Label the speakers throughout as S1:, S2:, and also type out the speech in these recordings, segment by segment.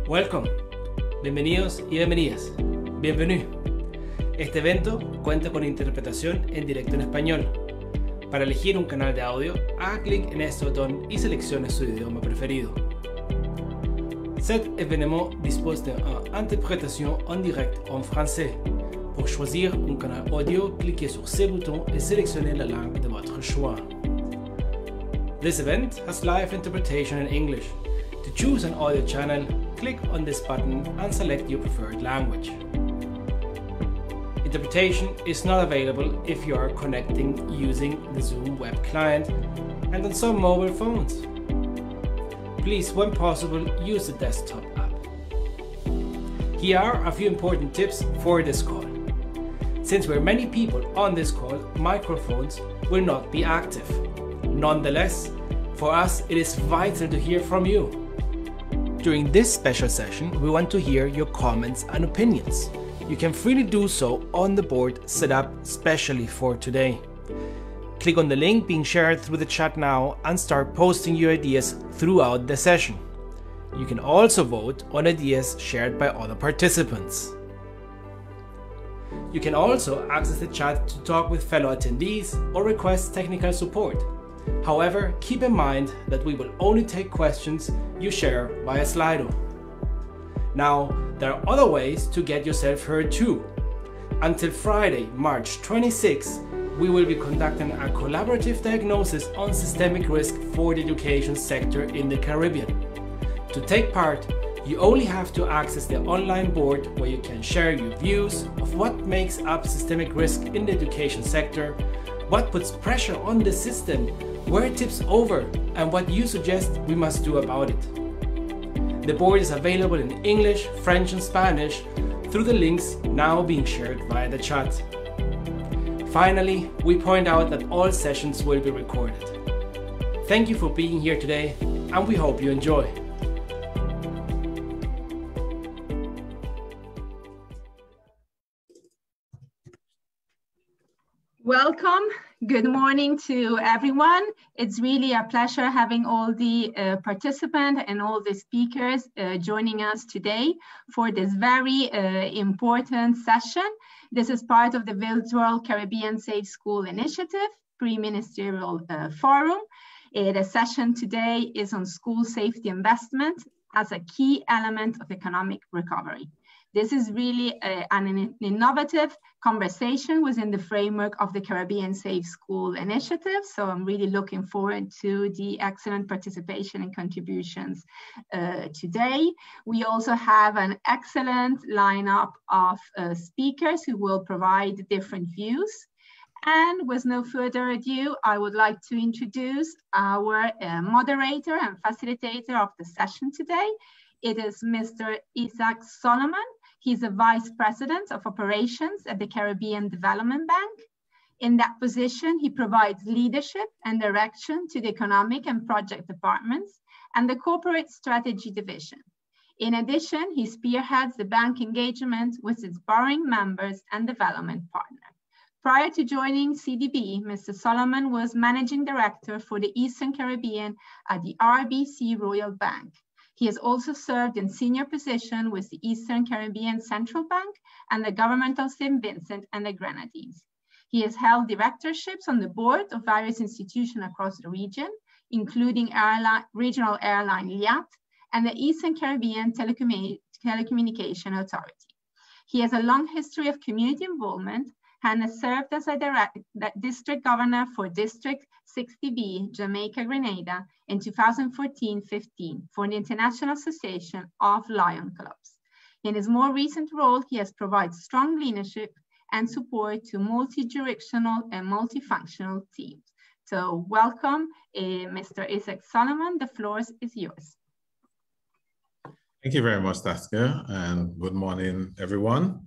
S1: Welcome, bienvenidos y bienvenidas, bienvenue. Este evento cuenta con interpretación en directo en español. Para elegir un canal de audio, haga clic en este botón y seleccione su idioma preferido. Cet événement dispose d'une interprétation en direct en français. Pour choisir un canal audio, cliquez sur ces boutons et sélectionnez la langue de votre choix. This event has live interpretation in English. To choose an audio channel, click on this button and select your preferred language. Interpretation is not available if you are connecting using the Zoom web client and on some mobile phones. Please, when possible, use the desktop app. Here are a few important tips for this call. Since we're many people on this call, microphones will not be active. Nonetheless, for us it is vital to hear from you. During this special session, we want to hear your comments and opinions. You can freely do so on the board set up specially for today. Click on the link being shared through the chat now and start posting your ideas throughout the session. You can also vote on ideas shared by other participants. You can also access the chat to talk with fellow attendees or request technical support. However, keep in mind that we will only take questions you share via Slido. Now, there are other ways to get yourself heard too. Until Friday, March 26, we will be conducting a collaborative diagnosis on systemic risk for the education sector in the Caribbean. To take part, you only have to access the online board where you can share your views of what makes up systemic risk in the education sector, what puts pressure on the system, where it tips over, and what you suggest we must do about it. The board is available in English, French and Spanish through the links now being shared via the chat. Finally, we point out that all sessions will be recorded. Thank you for being here today, and we hope you enjoy.
S2: Welcome. Good morning to everyone. It's really a pleasure having all the participants and all the speakers joining us today for this very important session. This is part of the Virtual Caribbean Safe School Initiative, Pre-Ministerial Forum. The session today is on school safety investment as a key element of economic recovery. This is really an innovative conversation within the framework of the Caribbean Safe School Initiative. So I'm really looking forward to the excellent participation and contributions today. We also have an excellent lineup of speakers who will provide different views. And with no further ado, I would like to introduce our moderator and facilitator of the session today. It is Mr. Isaac Solomon. He's a Vice President of Operations at the Caribbean Development Bank. In that position, he provides leadership and direction to the economic and project departments and the corporate strategy division. In addition, he spearheads the bank engagement with its borrowing members and development partners. Prior to joining CDB, Mr. Solomon was Managing Director for the Eastern Caribbean at the RBC Royal Bank. He has also served in senior position with the Eastern Caribbean Central Bank and the Government of St. Vincent and the Grenadines. He has held directorships on the board of various institutions across the region, including regional airline LIAT and the Eastern Caribbean Telecommunication Authority. He has a long history of community involvement Hannah served as a district governor for District 60B, Jamaica, Grenada in 2014-15 for the International Association of Lion Clubs. In his more recent role, he has provided strong leadership and support to multi-jurisdictional and multifunctional teams. So welcome, Mr. Isaac Solomon. The floor is yours.
S3: Thank you very much, Saskia, and good morning, everyone.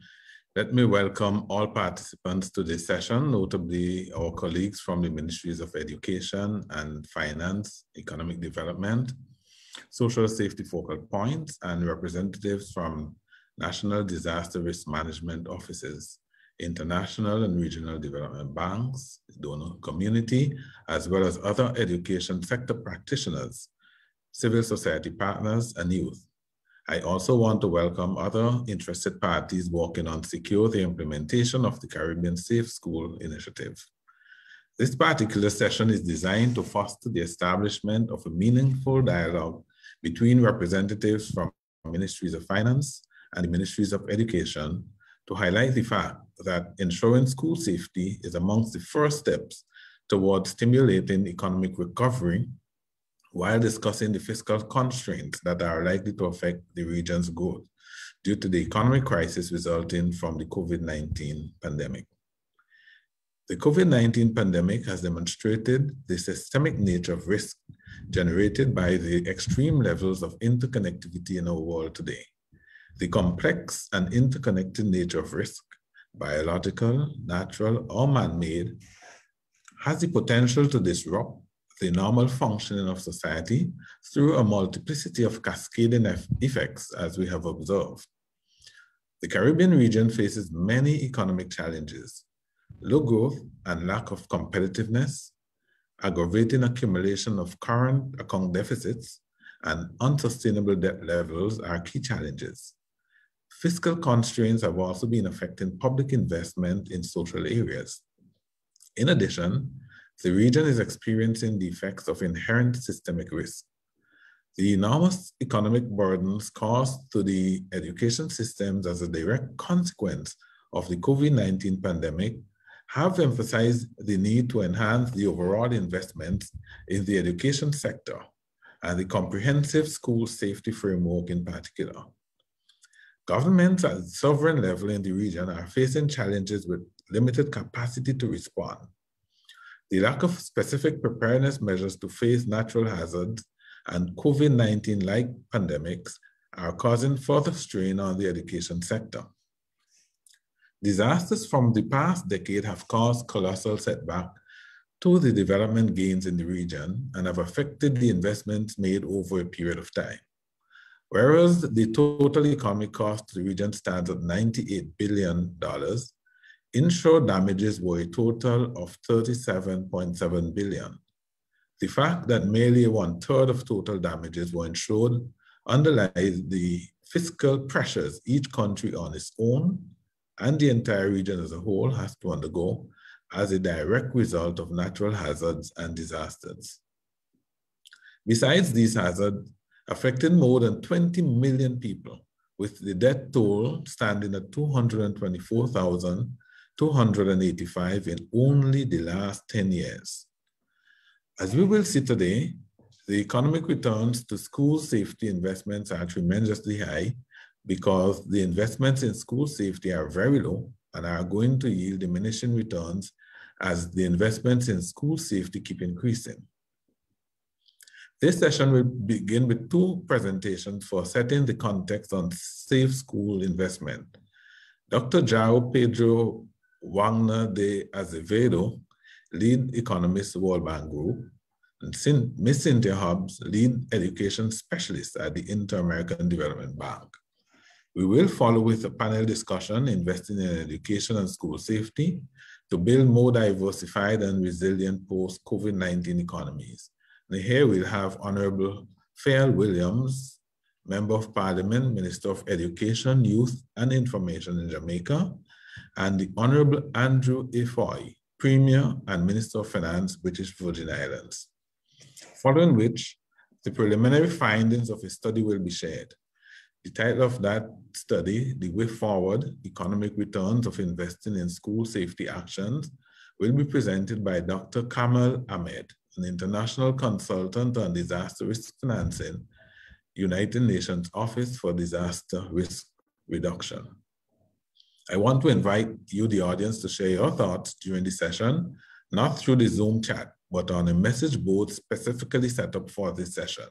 S3: Let me welcome all participants to this session, notably our colleagues from the Ministries of Education and Finance, Economic Development, Social Safety Focal Points, and representatives from National Disaster Risk Management Offices, international and regional development banks, donor community, as well as other education sector practitioners, civil society partners, and youth. I also want to welcome other interested parties working on secure the implementation of the Caribbean Safe School Initiative. This particular session is designed to foster the establishment of a meaningful dialogue between representatives from Ministries of Finance and the Ministries of Education to highlight the fact that ensuring school safety is amongst the first steps towards stimulating economic recovery while discussing the fiscal constraints that are likely to affect the region's growth due to the economic crisis resulting from the COVID-19 pandemic. The COVID-19 pandemic has demonstrated the systemic nature of risk generated by the extreme levels of interconnectivity in our world today. The complex and interconnected nature of risk, biological, natural, or man-made, has the potential to disrupt the normal functioning of society through a multiplicity of cascading effects, as we have observed. The Caribbean region faces many economic challenges: low growth and lack of competitiveness, aggravating accumulation of current account deficits, and unsustainable debt levels are key challenges. Fiscal constraints have also been affecting public investment in social areas. In addition, the region is experiencing the effects of inherent systemic risk. The enormous economic burdens caused to the education systems as a direct consequence of the COVID-19 pandemic have emphasized the need to enhance the overall investments in the education sector and the comprehensive school safety framework in particular. Governments at the sovereign level in the region are facing challenges with limited capacity to respond. The lack of specific preparedness measures to face natural hazards and COVID-19-like pandemics are causing further strain on the education sector. Disasters from the past decade have caused colossal setback to the development gains in the region and have affected the investments made over a period of time. Whereas the total economic cost to the region stands at $98 billion, insured damages were a total of $37.7 billion. The fact that merely 1/3 of total damages were insured underlies the fiscal pressures each country on its own and the entire region as a whole has to undergo as a direct result of natural hazards and disasters. Besides these hazards, affecting more than 20 million people, with the death toll standing at 224,285 in only the last 10 years. As we will see today, the economic returns to school safety investments are tremendously high because the investments in school safety are very low and are going to yield diminishing returns as the investments in school safety keep increasing. This session will begin with two presentations for setting the context on safe school investment. Dr. João Pedro Wagner de Azevedo, lead economist, World Bank Group, and Ms. Cynthia Hobbs, lead education specialist at the Inter-American Development Bank. We will follow with a panel discussion, investing in education and school safety to build more diversified and resilient post-COVID-19 economies. And here we'll have Honourable Fayval Willams, Member of Parliament, Minister of Education, Youth and Information in Jamaica, and the Honourable Andrew A. Fahie, Premier and Minister of Finance, British Virgin Islands. Following which, the preliminary findings of a study will be shared. The title of that study, The Way Forward, Economic Returns of Investing in School Safety Actions, will be presented by Dr. Kamal Ahmed, an international consultant on disaster risk financing, United Nations Office for Disaster Risk Reduction. I want to invite you, the audience, to share your thoughts during the session, not through the Zoom chat, but on a message board specifically set up for this session.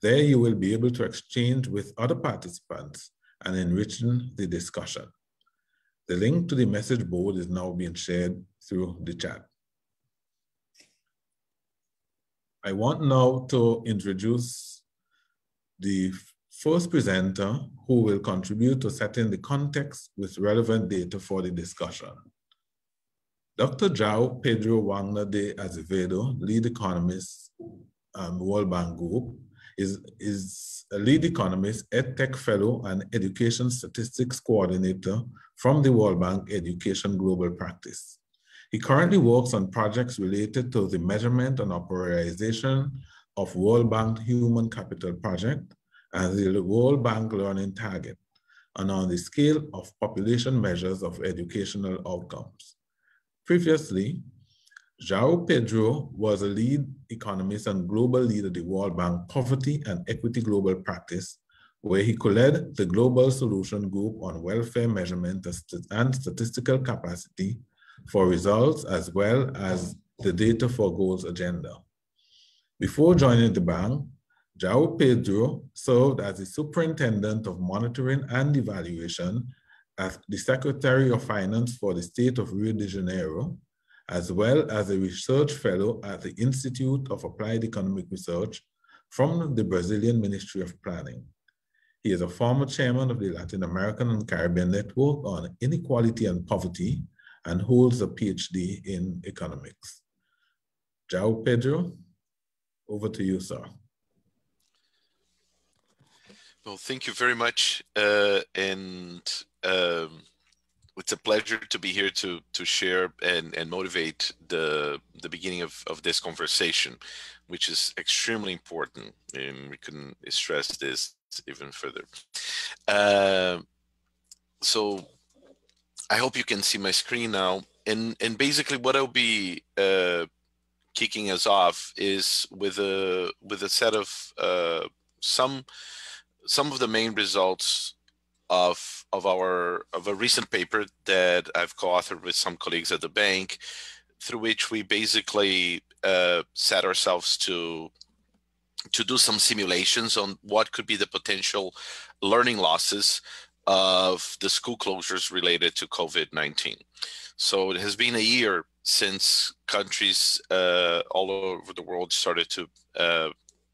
S3: There you will be able to exchange with other participants and enriching the discussion. The link to the message board is now being shared through the chat. I want now to introduce the first presenter who will contribute to setting the context with relevant data for the discussion. Dr. João Pedro Wagner de Azevedo, lead economist, World Bank Group, is a lead economist, EdTech fellow, and education statistics coordinator from the World Bank Education Global Practice. He currently works on projects related to the measurement and operationalization of World Bank Human Capital Project and the World Bank Learning Target, and on the scale of population measures of educational outcomes. Previously, João Pedro was a lead economist and global lead of the World Bank Poverty and Equity Global Practice, where he co-led the Global Solution Group on Welfare Measurement and Statistical Capacity for Results, as well as the Data for Goals agenda. Before joining the bank, João Pedro served as the Superintendent of Monitoring and Evaluation as the Secretary of Finance for the state of Rio de Janeiro, as well as a research fellow at the Institute of Applied Economic Research from the Brazilian Ministry of Planning. He is a former chairman of the Latin American and Caribbean Network on Inequality and Poverty and holds a PhD in economics. João Pedro, over to you, sir.
S4: Well, thank you very much. It's a pleasure to be here to share and motivate the beginning of this conversation, which is extremely important, and we couldn't stress this even further. So I hope you can see my screen now. And basically what I'll be kicking us off is with a set of some of the main results of a recent paper that I've co-authored with some colleagues at the bank, through which we basically set ourselves to do some simulations on what could be the potential learning losses of the school closures related to COVID-19. So it has been a year since countries all over the world started to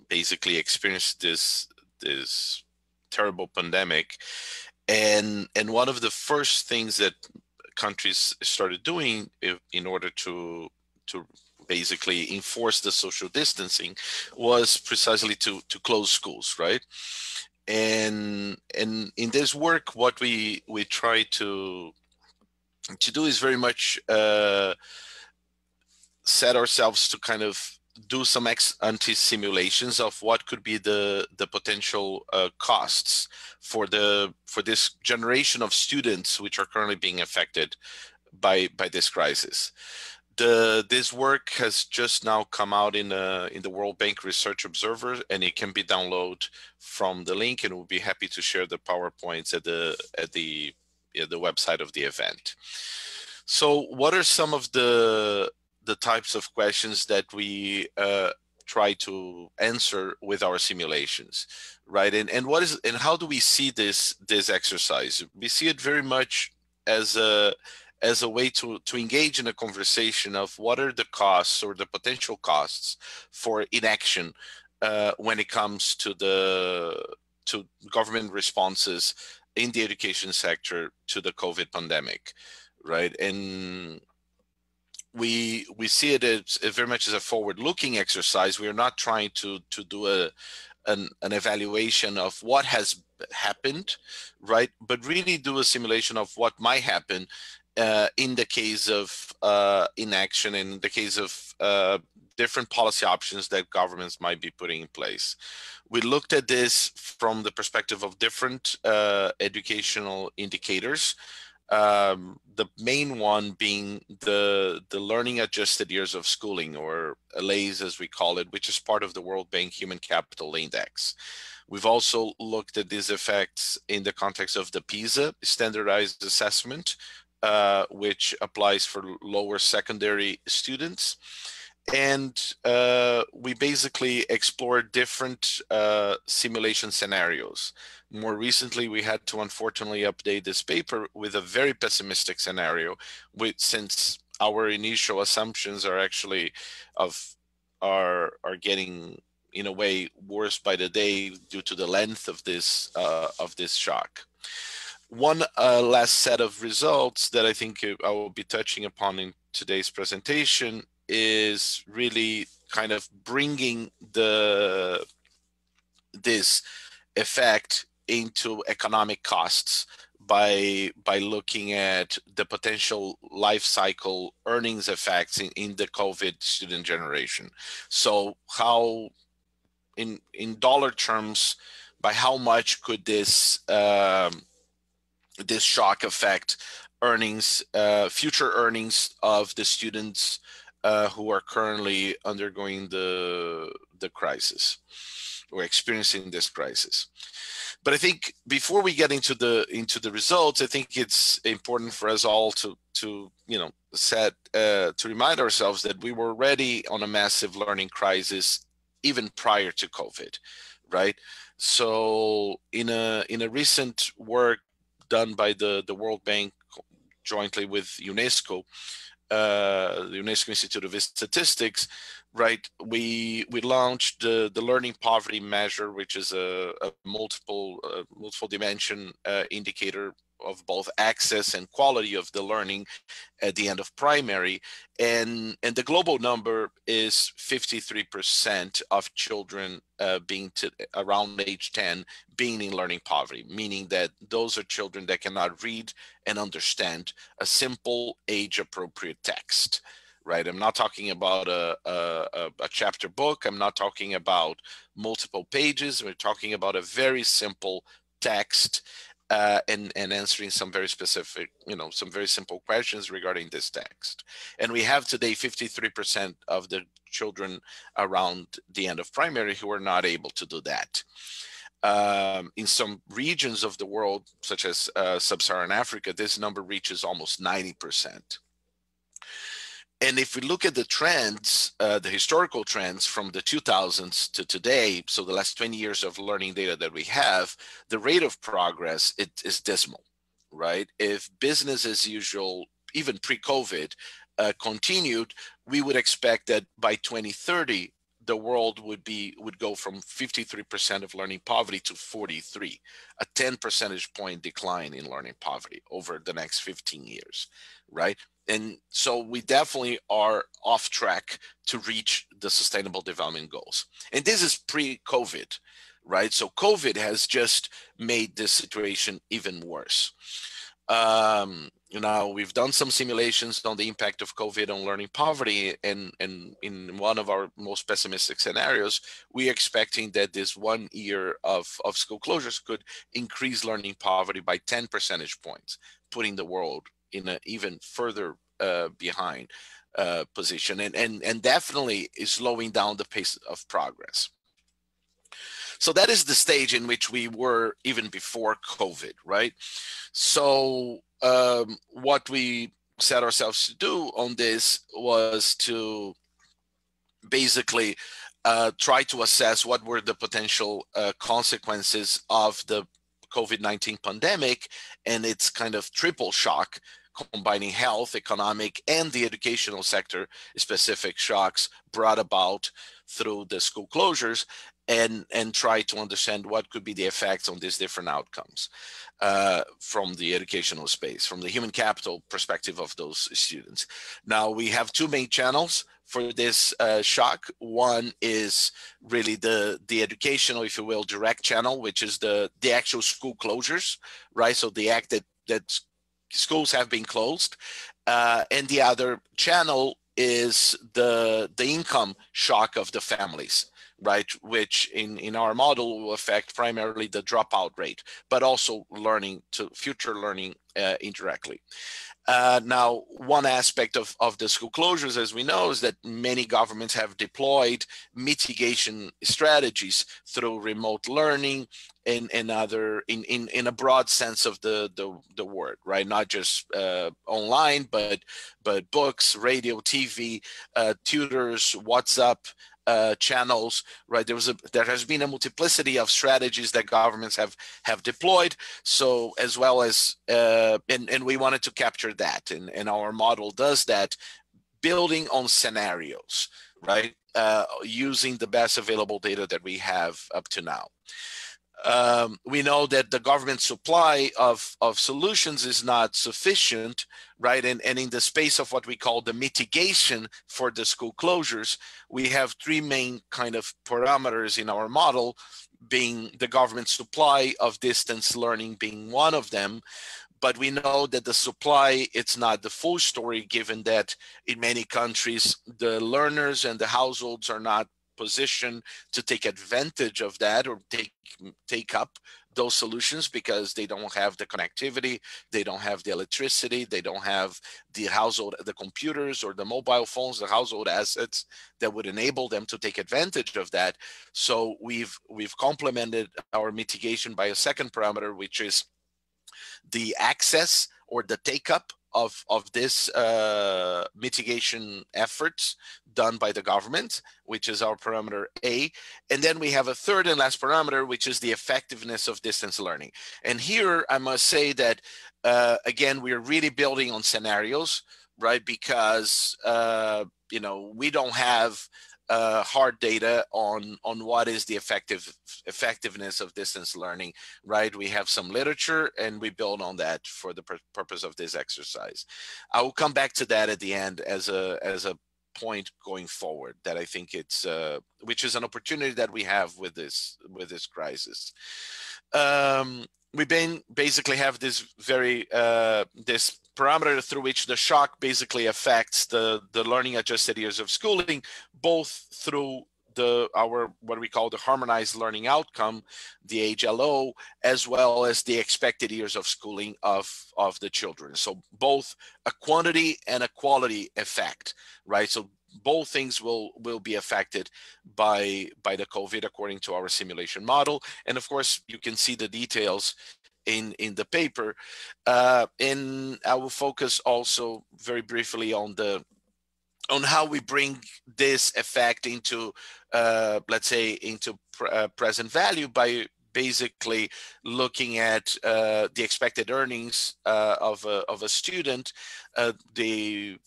S4: basically experience this terrible pandemic. And one of the first things that countries started doing in order to basically enforce the social distancing was precisely to close schools, right? And in this work, what we try to do is very much set ourselves to kind of do some ex-ante simulations of what could be the potential costs for this generation of students which are currently being affected by this crisis. This work has just now come out in the World Bank Research Observer, and it can be downloaded from the link, and we'll be happy to share the PowerPoints at the website of the event. So what are some of the types of questions that we try to answer with our simulations, right? And how do we see this exercise? We see it very much as a way to engage in a conversation of what are the costs or the potential costs for inaction when it comes to government responses in the education sector to the COVID pandemic, right? And we see it as very much as a forward-looking exercise. We are not trying to do an evaluation of what has happened, right? But really do a simulation of what might happen in the case of inaction, in the case of different policy options that governments might be putting in place. We looked at this from the perspective of different educational indicators. The main one being the learning adjusted years of schooling, or LAYS as we call it, which is part of the World Bank Human Capital Index. We've also looked at these effects in the context of the PISA standardized assessment, which applies for lower secondary students. And we basically explored different simulation scenarios. More recently, we had to unfortunately update this paper with a very pessimistic scenario, since our initial assumptions are actually are getting in a way worse by the day due to the length of this shock. One last set of results that I think I will be touching upon in today's presentation is really kind of bringing this effect into economic costs by looking at the potential life cycle earnings effects in the COVID student generation. So how, in dollar terms, by how much could this this shock affect earnings, future earnings of the students who are currently undergoing the crisis or experiencing this crisis. But I think before we get into the results, I think it's important for us all to remind ourselves that we were already on a massive learning crisis even prior to COVID, right? So in a recent work done by the World Bank jointly with UNESCO, the UNESCO Institute of Statistics, right, we launched the learning poverty measure, which is a multiple dimension indicator of both access and quality of the learning at the end of primary, and the global number is 53% of children being around age 10 being in learning poverty, meaning that those are children that cannot read and understand a simple age-appropriate text. Right, I'm not talking about a chapter book. I'm not talking about multiple pages. We're talking about a very simple text and answering some very specific, some very simple questions regarding this text. And we have today 53% of the children around the end of primary who are not able to do that. In some regions of the world, such as sub-Saharan Africa, this number reaches almost 90%. And if we look at the trends, the historical trends from the 2000s to today, so the last 20 years of learning data that we have, the rate of progress is dismal, right? If business as usual, even pre-COVID, continued, we would expect that by 2030, the world would go from 53% of learning poverty to 43, a 10 percentage point decline in learning poverty over the next 15 years, right? And so we definitely are off track to reach the Sustainable Development Goals. And this is pre-COVID, right? So COVID has just made this situation even worse. We've done some simulations on the impact of COVID on learning poverty, and in one of our most pessimistic scenarios, we're expecting that this 1 year of school closures could increase learning poverty by 10 percentage points, putting the world in an even further behind position, and definitely is slowing down the pace of progress. So that is the stage in which we were even before COVID, right? So what we set ourselves to do on this was to basically try to assess what were the potential consequences of the COVID-19 pandemic and its kind of triple shock, combining health, economic, and the educational sector specific shocks brought about through the school closures, and try to understand what could be the effects on these different outcomes from the educational space, from the human capital perspective of those students. Now, we have two main channels for this shock. One is really the educational, if you will, direct channel, which is the actual school closures, right? So the act that schools have been closed, and the other channel is the income shock of the families, right? Which in our model will affect primarily the dropout rate, but also future learning indirectly. Now, one aspect of the school closures, as we know, is that many governments have deployed mitigation strategies through remote learning and other in a broad sense of the word, right? Not just online, but books, radio, TV, tutors, WhatsApp, channels, right? There has been a multiplicity of strategies that governments have deployed. So as well as and we wanted to capture that, and our model does that, building on scenarios, right? Using the best available data that we have up to now. We know that the government supply of solutions is not sufficient, right? And in the space of what we call the mitigation for the school closures, we have three main kind of parameters in our model, being the government supply of distance learning being one of them. But we know that the supply, it's not the full story, given that in many countries, the learners and the households are not positioned to take advantage of that or take up those solutions, because they don't have the connectivity, they don't have the electricity, they don't have the computers or the mobile phones, the household assets that would enable them to take advantage of that. So we've complemented our mitigation by a second parameter, which is the access or the take-up of this mitigation efforts done by the government, which is our parameter A. And then we have a third and last parameter, which is the effectiveness of distance learning. And here I must say that, again, we're really building on scenarios, right? Because, we don't have hard data on what is the effectiveness of distance learning, right? We have some literature and we build on that for the purpose of this exercise. I will come back to that at the end as a point going forward, that I think it's which is an opportunity that we have with this crisis. We basically have this very this parameter through which the shock basically affects the learning adjusted years of schooling, both through our what we call the harmonized learning outcome, the HLO, as well as the expected years of schooling of the children. So both a quantity and a quality effect, right? So both things will be affected by the COVID according to our simulation model. And of course, you can see the details in the paper. And I will focus also very briefly on how we bring this effect into, let's say, into present value by basically looking at the expected earnings of a student, the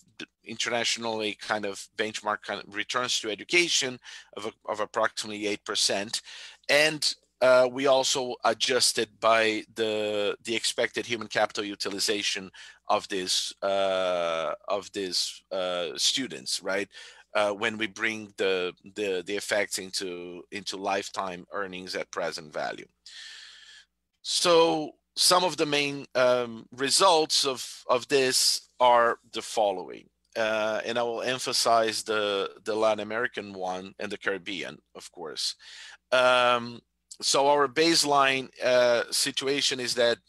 S4: internationally kind of benchmark kind of returns to education of approximately 8%. And we also adjusted by the expected human capital utilization of these students, right? When we bring the effects into lifetime earnings at present value. So some of the main results of this are the following. And I will emphasize the Latin American one and the Caribbean, of course. So our baseline situation is that,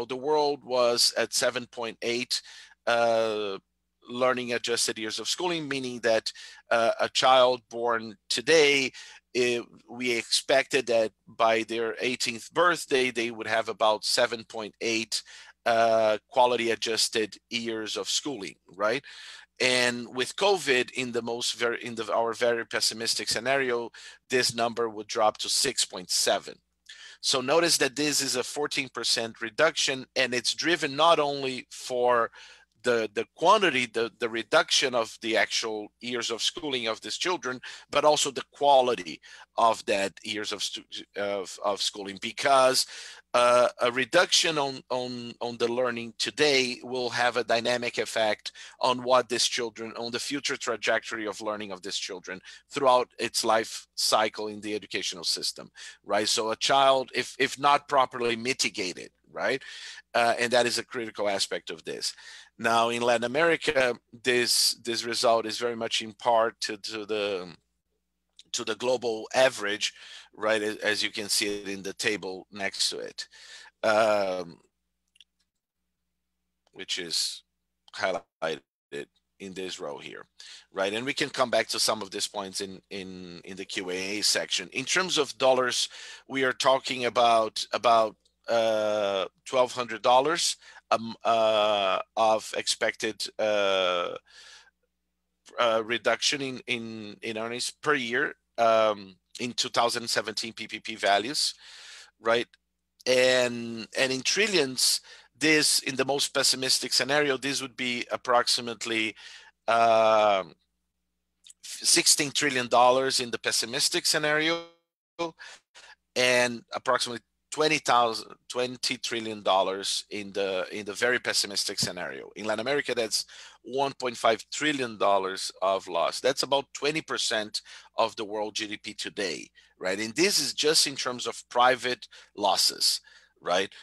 S4: the world was at 7.8 learning adjusted years of schooling, meaning that a child born today, we expected that by their 18th birthday, they would have about 7.8 quality adjusted years of schooling, right? And with COVID in our very pessimistic scenario, this number would drop to 6.7. So notice that this is a 14% reduction, and it's driven not only for the quantity, the reduction of the actual years of schooling of these children, but also the quality of that years of schooling, because a reduction on the learning today will have a dynamic effect on on the future trajectory of learning of these children throughout its life cycle in the educational system, right? So a child, if not properly mitigated, right? And that is a critical aspect of this. Now, in Latin America, this result is very much in part to the global average, right? As you can see it in the table next to it, which is highlighted in this row here, right? And we can come back to some of these points in the Q&A section. In terms of dollars, we are talking about $1,200 of expected reduction in earnings per year in 2017 PPP values, right? And in trillions, this, in the most pessimistic scenario, this would be approximately $16 trillion in the pessimistic scenario, and approximately $20 trillion in the very pessimistic scenario. In Latin America, that's $1.5 trillion of loss. That's about 20% of the world GDP today, right? And this is just in terms of private losses, right?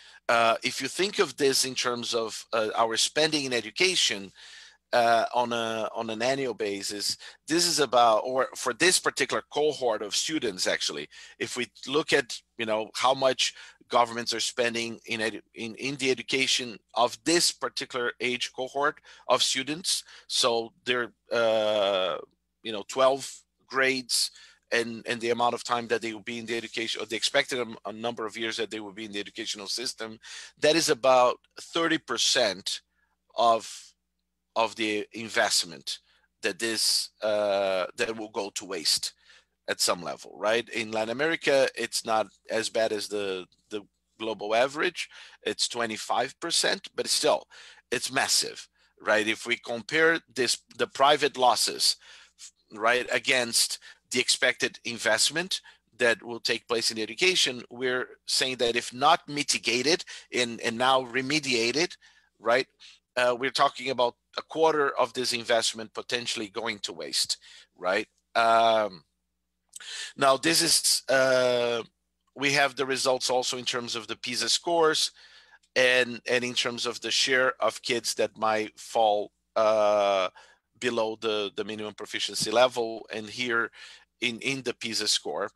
S4: If you think of this in terms of our spending in education on an annual basis, this is about, or for this particular cohort of students, actually, if we look at, you know, how much governments are spending in the education of this particular age cohort of students, so they're 12 grades, and the amount of time that they will be in the education, or the expected a number of years that they will be in the educational system, that is about 30% of the investment that that will go to waste at some level, right? In Latin America, it's not as bad as the global average. It's 25%, but still, it's massive, right? If we compare the private losses, right, against the expected investment that will take place in education, we're saying that if not mitigated and now remediated, right, we're talking about a quarter of this investment potentially going to waste, right? Now, this is, we have the results also in terms of the PISA scores and in terms of the share of kids that might fall below the minimum proficiency level, and here in the PISA score.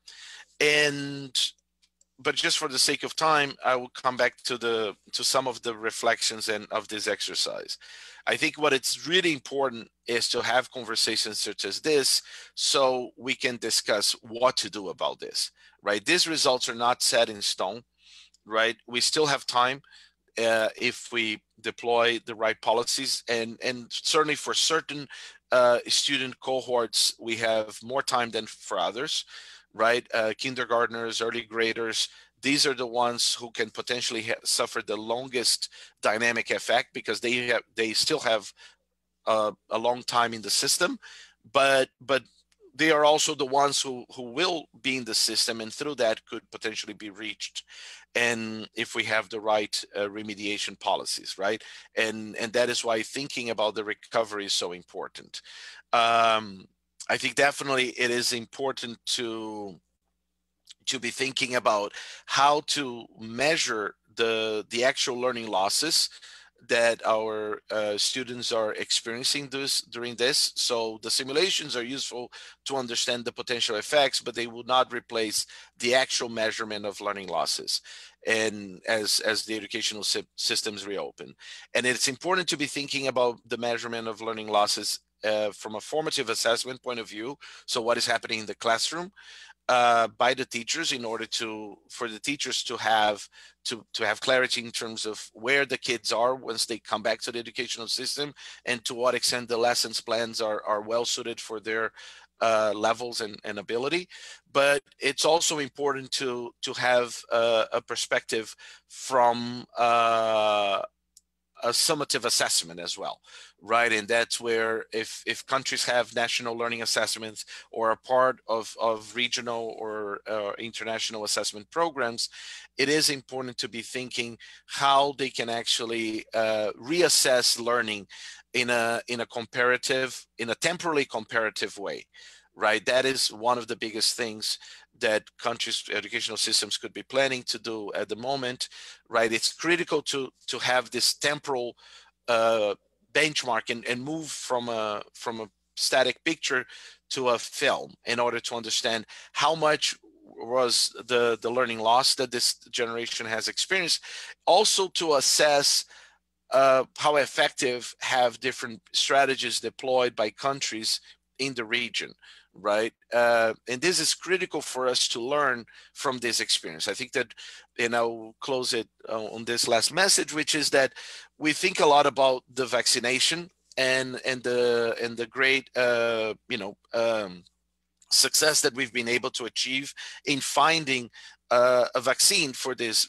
S4: But just for the sake of time, I will come back to some of the reflections of this exercise. I think what it's really important is to have conversations such as this, so we can discuss what to do about this, right? These results are not set in stone, right? We still have time if we deploy the right policies, and certainly for certain student cohorts, we have more time than for others, right? Kindergartners, early graders, these are the ones who can potentially suffer the longest dynamic effect, because they still have a long time in the system, but they are also the ones who will be in the system, and through that could potentially be reached, and if we have the right remediation policies, right? And that is why thinking about the recovery is so important. I think definitely it is important to be thinking about how to measure the actual learning losses that our students are experiencing during this. So the simulations are useful to understand the potential effects, but they will not replace the actual measurement of learning losses, and as the educational systems reopen. And it's important to be thinking about the measurement of learning losses from a formative assessment point of view. So what is happening in the classroom by the teachers, in order for the teachers to have clarity in terms of where the kids are once they come back to the educational system, and to what extent the lessons plans are well suited for their levels and ability. But it's also important to have a perspective from a summative assessment as well, right? And that's where if countries have national learning assessments or a part of regional or international assessment programs, it is important to be thinking how they can actually reassess learning in a temporally comparative way, right? That is one of the biggest things that countries' educational systems could be planning to do at the moment, right? It's critical to have this temporal benchmark and move from a static picture to a film in order to understand how much was the learning loss that this generation has experienced. Also to assess how effective have different strategies deployed by countries in the region, right? And this is critical for us to learn from this experience. I think that, and I'll close it on this last message, which is that we think a lot about the vaccination and the great success that we've been able to achieve in finding a vaccine for this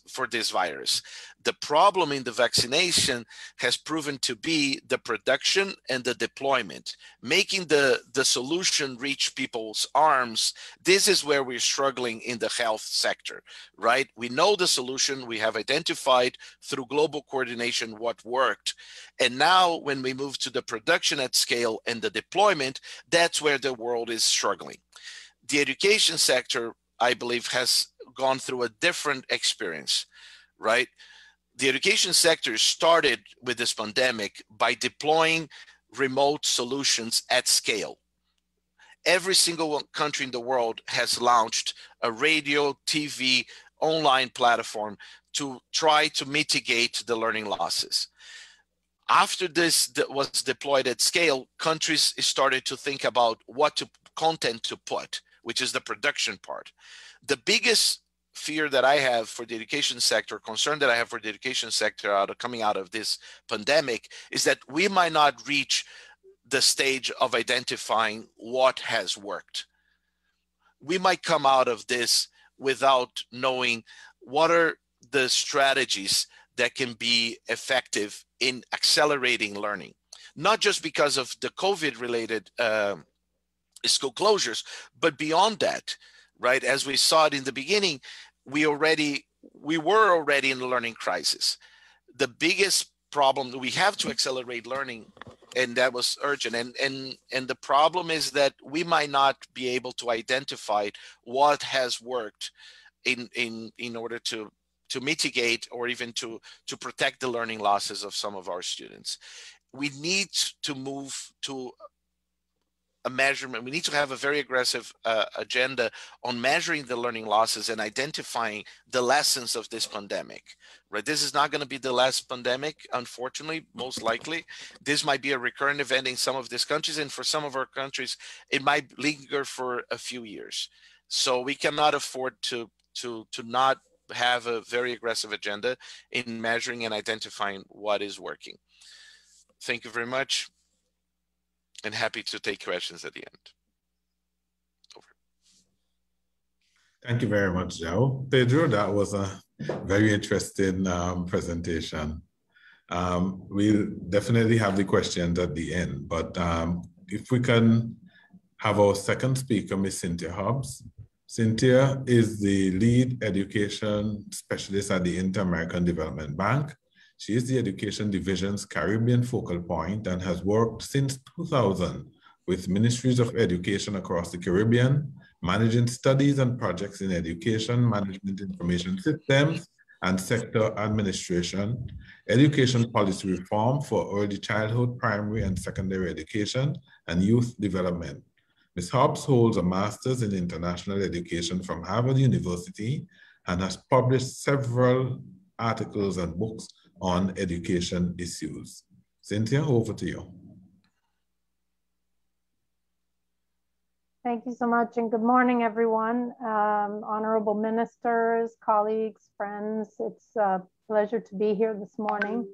S4: virus. The problem in the vaccination has proven to be the production and the deployment, making the solution reach people's arms. This is where we're struggling in the health sector, right? We know the solution, we have identified through global coordination what worked. And now when we move to the production at scale and the deployment, that's where the world is struggling. The education sector, I believe, has gone through a different experience, right? The education sector started with this pandemic by deploying remote solutions at scale. Every single country in the world has launched a radio, TV, online platform to try to mitigate the learning losses. After this was deployed at scale, countries started to think about what content to put, which is the production part. The biggest fear that I have for the education sector, concern that I have for the education sector coming out of this pandemic, is that we might not reach the stage of identifying what has worked. We might come out of this without knowing what are the strategies that can be effective in accelerating learning, not just because of the COVID-related school closures, but beyond that, right? As we saw it in the beginning, we were already in the learning crisis. The biggest problem that we have to accelerate learning, and that was urgent. And the problem is that we might not be able to identify what has worked in order to mitigate or even to protect the learning losses of some of our students. We need to move to a measurement. We need to have a very aggressive agenda on measuring the learning losses and identifying the lessons of this pandemic, right? This is not going to be the last pandemic, unfortunately, most likely. This might be a recurrent event in some of these countries, and for some of our countries, it might linger for a few years. So we cannot afford to not have a very aggressive agenda in measuring and identifying what is working. Thank you very much, and happy to take questions at the end. Over.
S3: Thank you very much, Joe. Pedro, that was a very interesting presentation. We'll definitely have the questions at the end, but if we can have our second speaker, Ms. Cynthia Hobbs. Cynthia is the lead education specialist at the Inter-American Development Bank. She is the Education Division's Caribbean focal point and has worked since 2000 with Ministries of Education across the Caribbean, managing studies and projects in education, management information systems, and sector administration, education policy reform for early childhood, primary and secondary education, and youth development. Ms. Hobbs holds a master's in international education from Harvard University and has published several articles and books on education issues. Cynthia, over to you.
S5: Thank you so much, and good morning, everyone. Honorable ministers, colleagues, friends, it's a pleasure to be here this morning.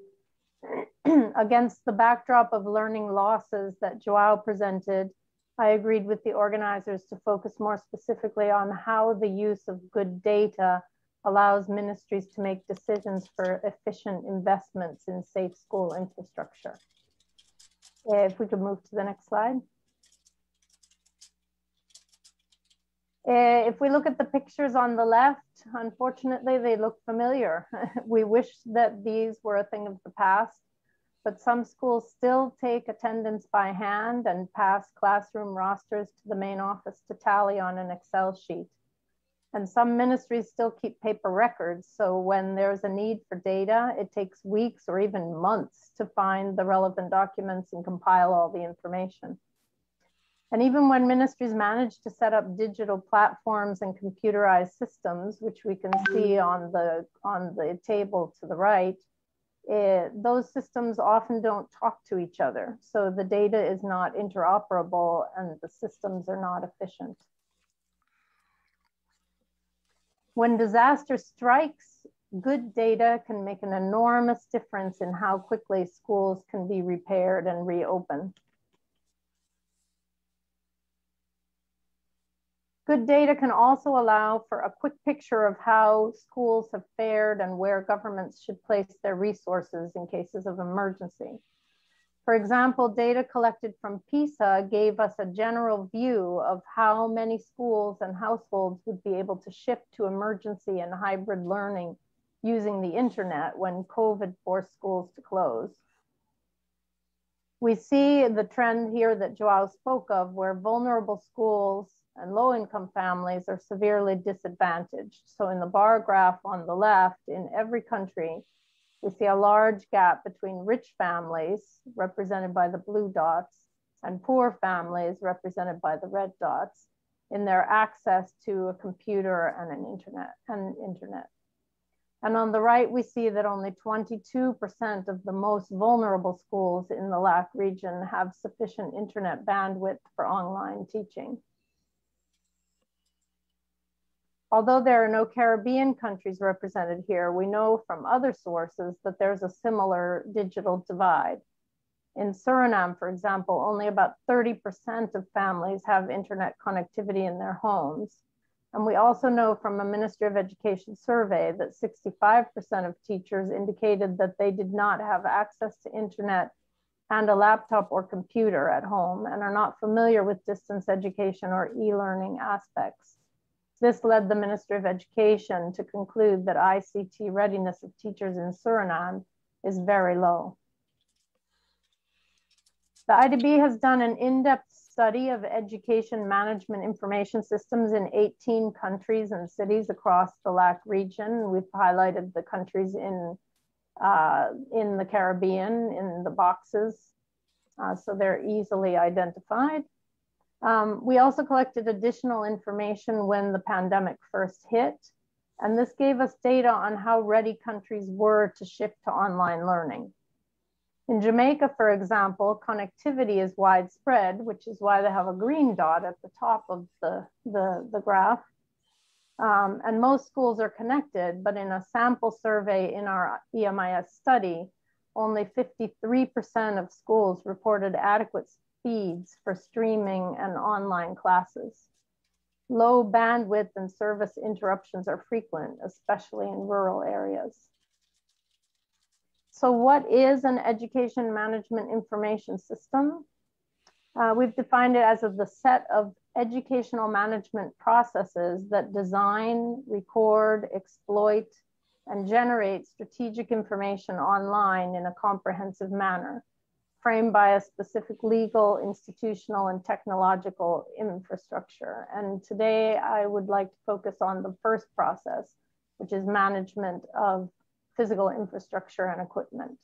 S5: Against the backdrop of learning losses that Joao presented, I agreed with the organizers to focus more specifically on how the use of good data allows ministries to make decisions for efficient investments in safe school infrastructure. If we could move to the next slide. If we look at the pictures on the left, unfortunately, they look familiar. We wish that these were a thing of the past, but some schools still take attendance by hand and pass classroom rosters to the main office to tally on an Excel sheet. And some ministries still keep paper records. So when there's a need for data, it takes weeks or even months to find the relevant documents and compile all the information. And even when ministries manage to set up digital platforms and computerized systems, which we can see on the table to the right, those systems often don't talk to each other. So the data is not interoperable and the systems are not efficient. When disaster strikes, good data can make an enormous difference in how quickly schools can be repaired and reopened. Good data can also allow for a quick picture of how schools have fared and where governments should place their resources in cases of emergency. For example, data collected from PISA gave us a general view of how many schools and households would be able to shift to emergency and hybrid learning using the internet when COVID forced schools to close. We see the trend here that Joao spoke of, where vulnerable schools and low-income families are severely disadvantaged. So in the bar graph on the left, in every country, we see a large gap between rich families, represented by the blue dots, and poor families, represented by the red dots, in their access to a computer and an internet. And on the right, we see that only 22% of the most vulnerable schools in the LAC region have sufficient internet bandwidth for online teaching. Although there are no Caribbean countries represented here, we know from other sources that there's a similar digital divide. In Suriname, for example, only about 30% of families have internet connectivity in their homes. And we also know from a Ministry of Education survey that 65% of teachers indicated that they did not have access to internet and a laptop or computer at home and are not familiar with distance education or e-learning aspects. This led the Ministry of Education to conclude that ICT readiness of teachers in Suriname is very low. The IDB has done an in-depth study of education management information systems in 18 countries and cities across the LAC region. We've highlighted the countries in the Caribbean in the boxes, so they're easily identified. We also collected additional information when the pandemic first hit, and this gave us data on how ready countries were to shift to online learning. In Jamaica, for example, connectivity is widespread, which is why they have a green dot at the top of the graph. And most schools are connected, but in a sample survey in our EMIS study, only 53% of schools reported adequate speeds for streaming and online classes. Low bandwidth and service interruptions are frequent, especially in rural areas. So what is an education management information system? We've defined it as the set of educational management processes that design, record, exploit, and generate strategic information online in a comprehensive manner, framed by a specific legal, institutional, and technological infrastructure. And today I would like to focus on the first process, which is management of physical infrastructure and equipment.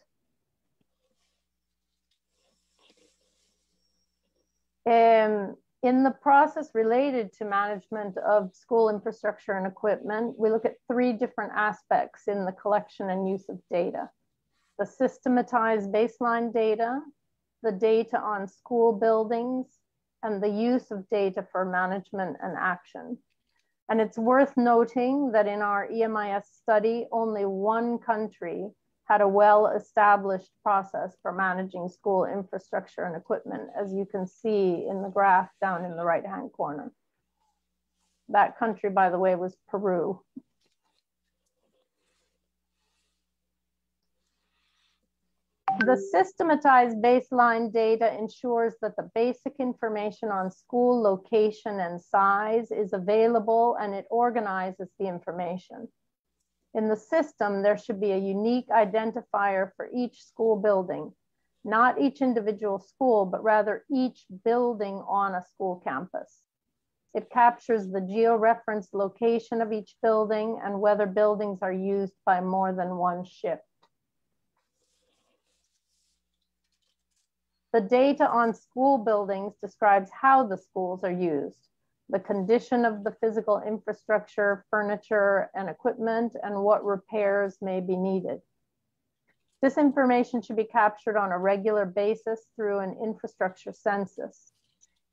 S5: In the process related to management of school infrastructure and equipment, we look at three different aspects in the collection and use of data: the systematized baseline data, the data on school buildings, and the use of data for management and action. And it's worth noting that in our EMIS study, only one country had a well-established process for managing school infrastructure and equipment, as you can see in the graph down in the right-hand corner. That country, by the way, was Peru. The systematized baseline data ensures that the basic information on school location and size is available, and it organizes the information. In the system, there should be a unique identifier for each school building, not each individual school, but rather each building on a school campus. It captures the georeferenced location of each building and whether buildings are used by more than one shift. The data on school buildings describes how the schools are used, the condition of the physical infrastructure, furniture, and equipment, and what repairs may be needed. This information should be captured on a regular basis through an infrastructure census.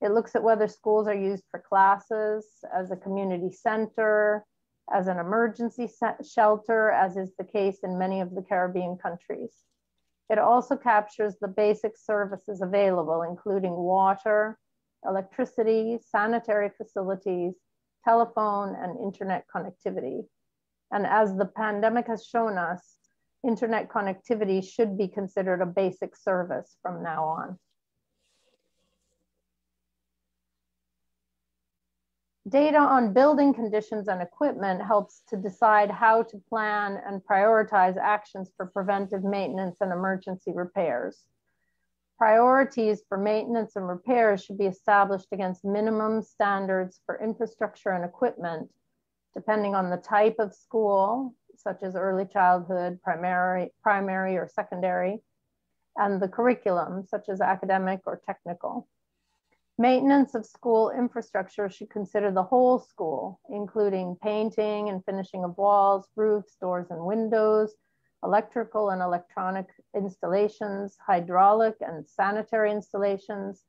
S5: It looks at whether schools are used for classes, as a community center, as an emergency shelter, as is the case in many of the Caribbean countries. It also captures the basic services available, including water, electricity, sanitary facilities, telephone, and internet connectivity. And as the pandemic has shown us, internet connectivity should be considered a basic service from now on. Data on building conditions and equipment helps to decide how to plan and prioritize actions for preventive maintenance and emergency repairs. Priorities for maintenance and repairs should be established against minimum standards for infrastructure and equipment, depending on the type of school, such as early childhood, primary or secondary, and the curriculum, such as academic or technical. Maintenance of school infrastructure should consider the whole school, including painting and finishing of walls, roofs, doors, and windows, electrical and electronic installations, hydraulic and sanitary installations,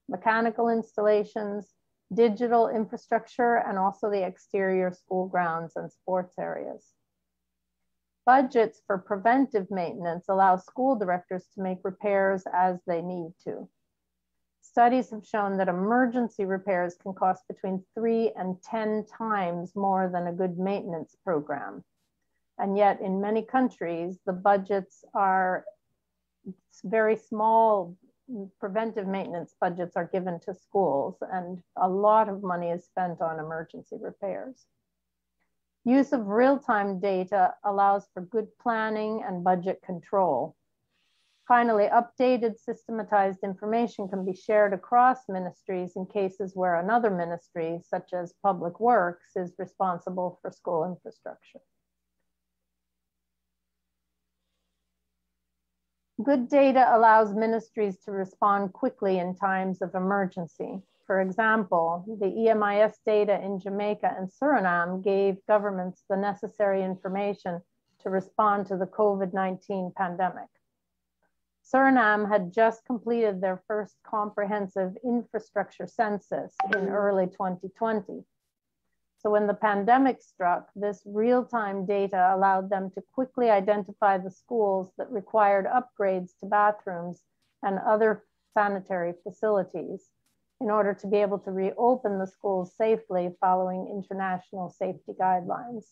S5: mechanical installations, digital infrastructure, and also the exterior school grounds and sports areas. Budgets for preventive maintenance allow school directors to make repairs as they need to. Studies have shown that emergency repairs can cost between 3 and 10 times more than a good maintenance program. And yet in many countries, the budgets are very small. Preventive maintenance budgets are given to schools, and a lot of money is spent on emergency repairs. Use of real-time data allows for good planning and budget control. Finally, updated systematized information can be shared across ministries in cases where another ministry, such as Public Works, is responsible for school infrastructure. Good data allows ministries to respond quickly in times of emergency. For example, the EMIS data in Jamaica and Suriname gave governments the necessary information to respond to the COVID-19 pandemic. Suriname had just completed their first comprehensive infrastructure census in early 2020. So when the pandemic struck, this real-time data allowed them to quickly identify the schools that required upgrades to bathrooms and other sanitary facilities in order to be able to reopen the schools safely following international safety guidelines.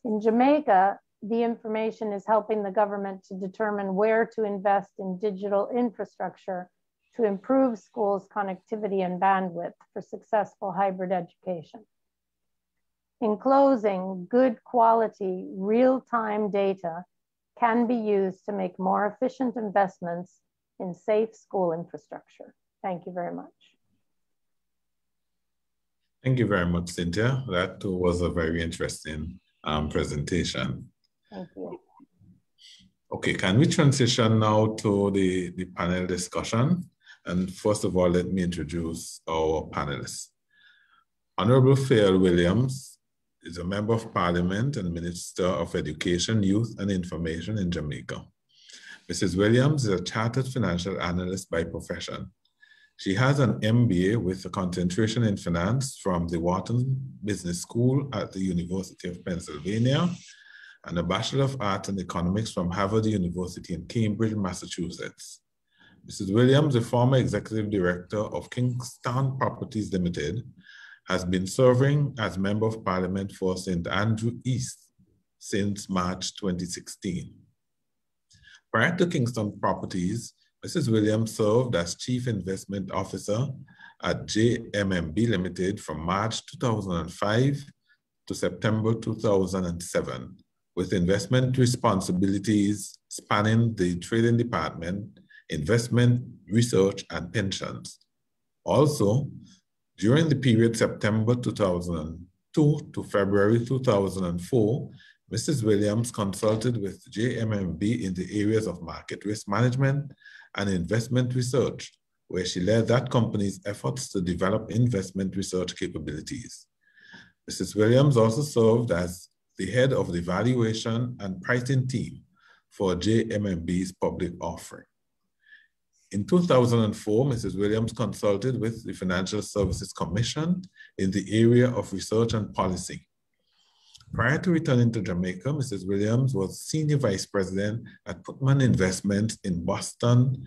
S5: In Jamaica, the information is helping the government to determine where to invest in digital infrastructure to improve schools' connectivity and bandwidth for successful hybrid education. In closing, good quality, real-time data can be used to make more efficient investments in safe school infrastructure. Thank you very much.
S3: Thank you very much, Cynthia. That too was a very interesting presentation.
S5: Thank you.
S3: Okay, can we transition now to the panel discussion? And first of all, let me introduce our panelists. Honourable Fayval Willams is a Member of Parliament and Minister of Education, Youth and Information in Jamaica. Mrs. Willams is a Chartered Financial Analyst by profession. She has an MBA with a concentration in finance from the Wharton Business School at the University of Pennsylvania and a Bachelor of Arts in Economics from Harvard University in Cambridge, Massachusetts. Mrs. Willams, the former Executive Director of Kingston Properties Limited, has been serving as Member of Parliament for St. Andrew East since March 2016. Prior to Kingston Properties, Mrs. Willams served as Chief Investment Officer at JMMB Limited from March 2005 to September 2007, with investment responsibilities spanning the trading department, investment, research, and pensions. Also, During the period September 2002 to February 2004, Mrs. Willams consulted with JMMB in the areas of market risk management and investment research, where she led that company's efforts to develop investment research capabilities. Mrs. Willams also served as the head of the valuation and pricing team for JMMB's public offering. In 2004, Mrs. Willams consulted with the Financial Services Commission in the area of research and policy. Prior to returning to Jamaica, Mrs. Willams was Senior Vice President at Putman Investments in Boston,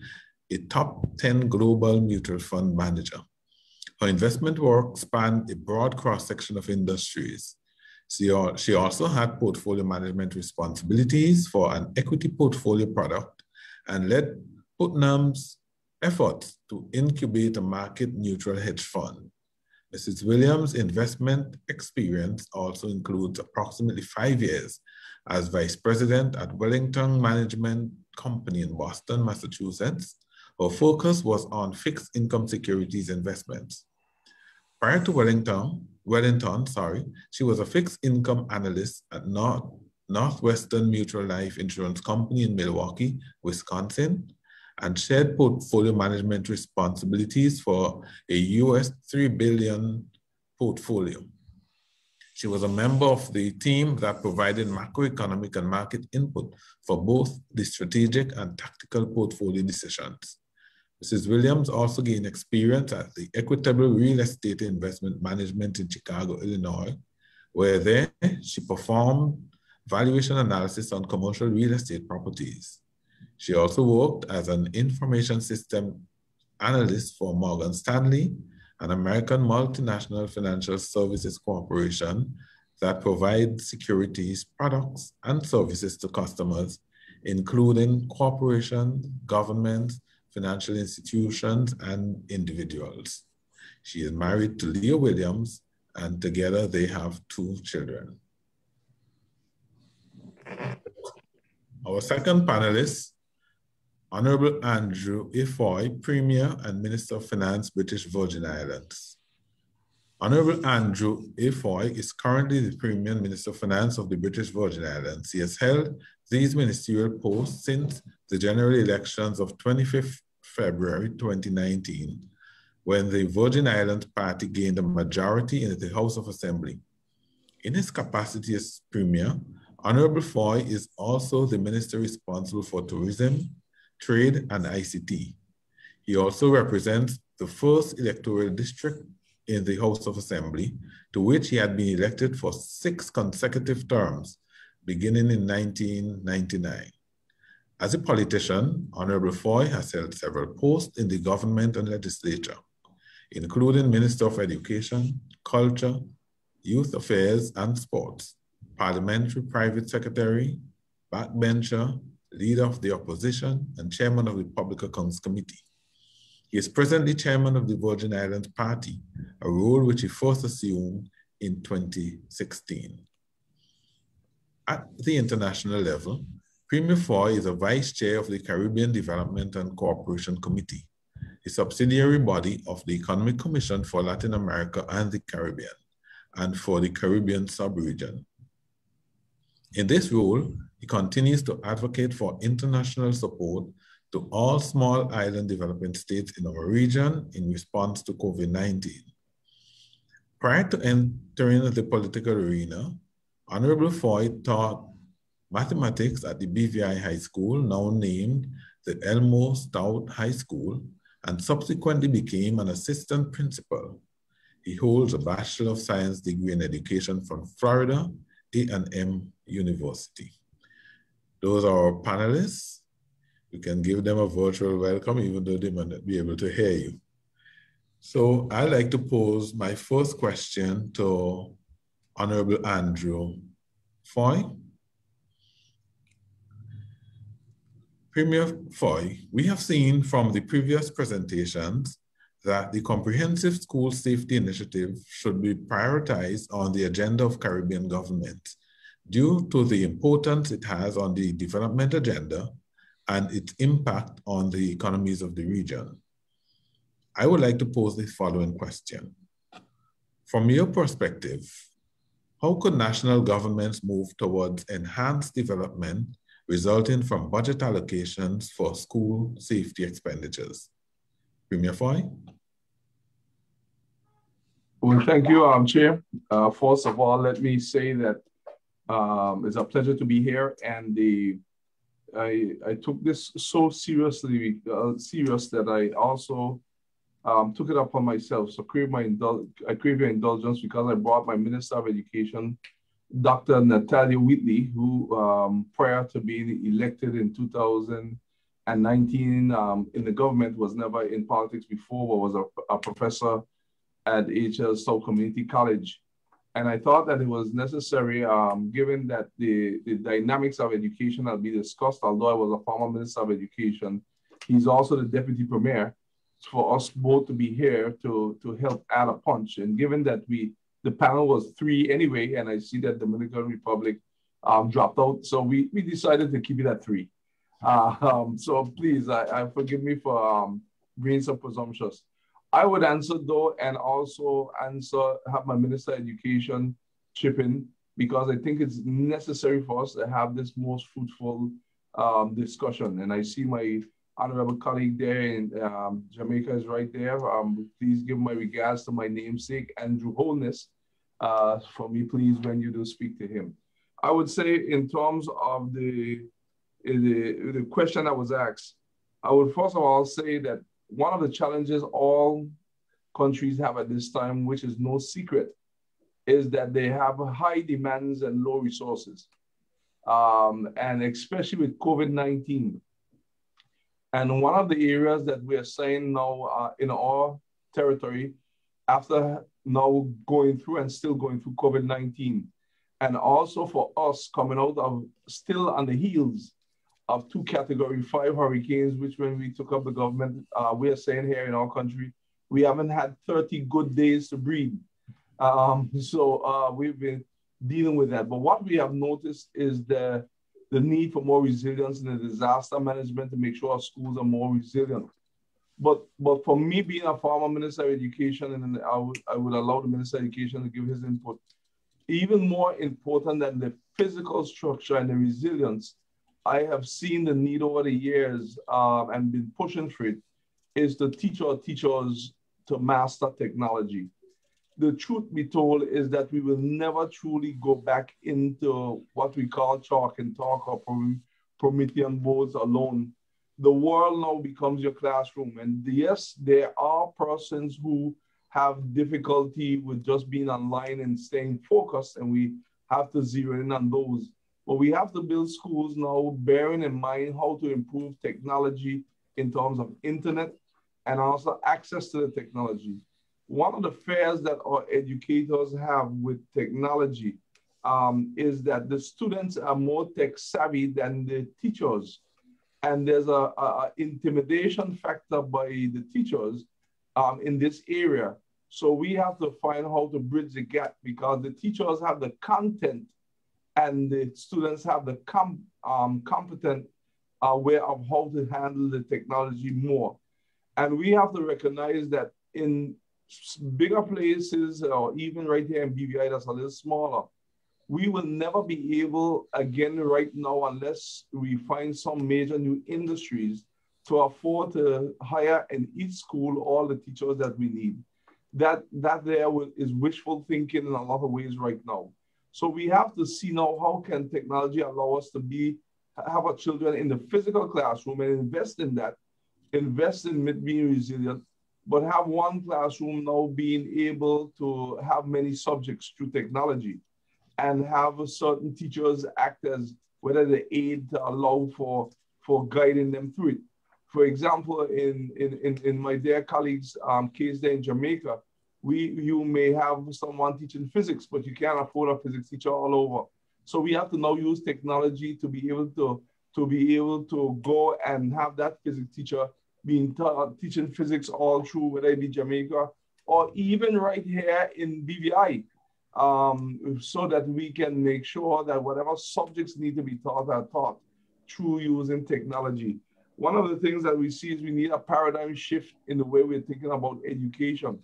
S3: a top 10 global mutual fund manager. Her investment work spanned a broad cross-section of industries. She also had portfolio management responsibilities for an equity portfolio product and led Putnam's efforts to incubate a market-neutral hedge fund. Mrs. Willams' investment experience also includes approximately 5 years as Vice President at Wellington Management Company in Boston, Massachusetts. Her focus was on fixed income securities investments. Prior to Wellington, she was a fixed income analyst at Northwestern Mutual Life Insurance Company in Milwaukee, Wisconsin, and shared portfolio management responsibilities for a US $3 billion portfolio. She was a member of the team that provided macroeconomic and market input for both the strategic and tactical portfolio decisions. Mrs. Willams also gained experience at the Equitable Real Estate Investment Management in Chicago, Illinois, where there she performed valuation analysis on commercial real estate properties. She also worked as an information system analyst for Morgan Stanley, an American multinational financial services corporation that provides securities, products, and services to customers, including corporations, governments, financial institutions, and individuals. She is married to Leo Willams, and together they have 2 children. Our second panelist, Honourable Andrew A. Fahie, Premier and Minister of Finance, British Virgin Islands. Honourable Andrew A. Fahie is currently the Premier and Minister of Finance of the British Virgin Islands. He has held these ministerial posts since the general elections of 25th February 2019, when the Virgin Islands Party gained a majority in the House of Assembly. In his capacity as Premier, Honourable Fahie is also the Minister responsible for tourism, trade, and ICT. He also represents the first electoral district in the House of Assembly, to which he had been elected for 6 consecutive terms, beginning in 1999. As a politician, Honourable Fahie has held several posts in the government and legislature, including Minister of Education, Culture, Youth Affairs and Sports, Parliamentary Private Secretary, Backbencher, Leader of the Opposition, and Chairman of the Public Accounts Committee. He is presently Chairman of the Virgin Islands Party, a role which he first assumed in 2016. At the international level, Premier Fahie is a Vice Chair of the Caribbean Development and Cooperation Committee, a subsidiary body of the Economic Commission for Latin America and the Caribbean, and for the Caribbean sub-region. In this role, he continues to advocate for international support to all small island developing states in our region in response to COVID-19. Prior to entering the political arena, Honourable Fahie taught mathematics at the BVI High School, now named the Elmo Stout High School, and subsequently became an assistant principal. He holds a Bachelor of Science degree in education from Florida A&M University. Those are our panelists. We can give them a virtual welcome, even though they might not be able to hear you. So I'd like to pose my first question to Honourable Andrew Fahie. Premier Fahie, we have seen from the previous presentations that the Comprehensive School Safety Initiative should be prioritized on the agenda of Caribbean governments due to the importance it has on the development agenda and its impact on the economies of the region. I would like to pose the following question. From your perspective, how could national governments move towards enhanced development resulting from budget allocations for school safety expenditures? Premier Fahie?
S6: Well, thank you, Chair. First of all, let me say that it's a pleasure to be here, and I took this so seriously, serious that I also took it upon myself. So I crave your indulgence because I brought my Minister of Education, Dr. Natalia Whitley, who prior to being elected in 2019 in the government was never in politics before, but was a professor at HL South Community College. And I thought that it was necessary, given that the dynamics of education will be discussed, although I was a former Minister of Education, he's also the Deputy Premier, for us both to be here to help add a punch. And given that the panel was 3 anyway, and I see that the Dominican Republic dropped out, so we decided to keep it at 3. So please, I forgive me for being so presumptuous. I would answer though, and also have my Minister of Education chip in, because I think it's necessary for us to have this most fruitful discussion. And I see my honorable colleague there in Jamaica is right there. Please give my regards to my namesake, Andrew Holness, for me, please, when you do speak to him. I would say in terms of the question that was asked, I would first of all say that one of the challenges all countries have at this time, which is no secret, is that they have high demands and low resources. And especially with COVID-19. And one of the areas that we are saying now in our territory, after now going through and still going through COVID-19, and also for us coming out of still on the heels of 2 Category 5 hurricanes, which when we took up the government, we are saying here in our country, we haven't had 30 good days to breathe. So we've been dealing with that. But what we have noticed is the need for more resilience in the disaster management to make sure our schools are more resilient. But for me, being a former Minister of Education, and I would allow the Minister of Education to give his input, even more important than the physical structure and the resilience, I have seen the need over the years and been pushing for it, is to teach our teachers to master technology. The truth be told is that we will never truly go back into what we call chalk and talk or Promethean boards alone. The world now becomes your classroom. And yes, there are persons who have difficulty with just being online and staying focused, and we have to zero in on those. But we have to build schools now bearing in mind how to improve technology in terms of internet and also access to the technology. One of the fears that our educators have with technology is that the students are more tech savvy than the teachers. And there's a intimidation factor by the teachers in this area. So we have to find how to bridge the gap, because the teachers have the content and the students have the competent way of how to handle the technology more. And we have to recognize that in bigger places, or even right here in BVI that's a little smaller, we will never be able, again, right now, unless we find some major new industries, to afford to hire in each school all the teachers that we need. That there is wishful thinking in a lot of ways right now. So we have to see now how can technology allow us to have our children in the physical classroom and invest in that, invest in being resilient, but have one classroom now being able to have many subjects through technology, and have certain teachers act as whether the aid to allow for guiding them through it. For example, in my dear colleague's case there in Jamaica, you may have someone teaching physics, but you can't afford a physics teacher all over. So we have to now use technology to be able to go and have that physics teacher being teaching physics all through, whether it be Jamaica or even right here in BVI. So that we can make sure that whatever subjects need to be taught are taught through using technology. One of the things that we see is we need a paradigm shift in the way we're thinking about education.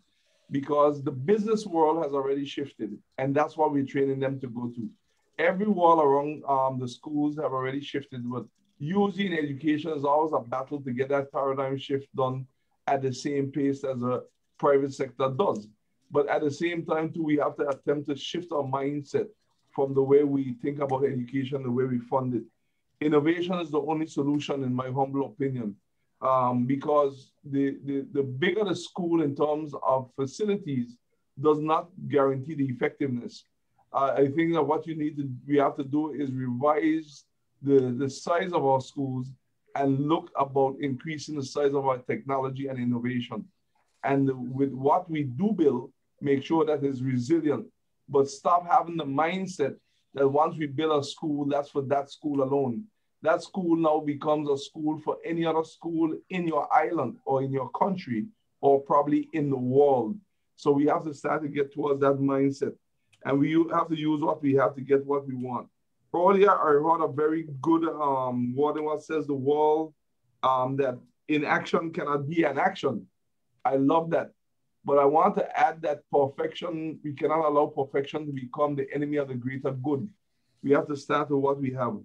S6: because the business world has already shifted, and that's what we're training them to go to. Every wall around the schools have already shifted, but using education is always a battle to get that paradigm shift done at the same pace as a private sector does. But at the same time, too, we have to attempt to shift our mindset from the way we think about education, the way we fund it. Innovation is the only solution, in my humble opinion, because the bigger the school in terms of facilities does not guarantee the effectiveness. I think that what we have to do is revise the size of our schools and look about increasing the size of our technology and innovation. And with what we do build, make sure that it's resilient, but stop having the mindset that once we build a school, that's for that school alone. That school now becomes a school for any other school in your island or in your country or probably in the world. So we have to start to get towards that mindset. And we have to use what we have to get what we want. Earlier, I heard a very good word in what says the world, that inaction cannot be an action. I love that. But I want to add that perfection, we cannot allow perfection to become the enemy of the greater good. We have to start with what we have.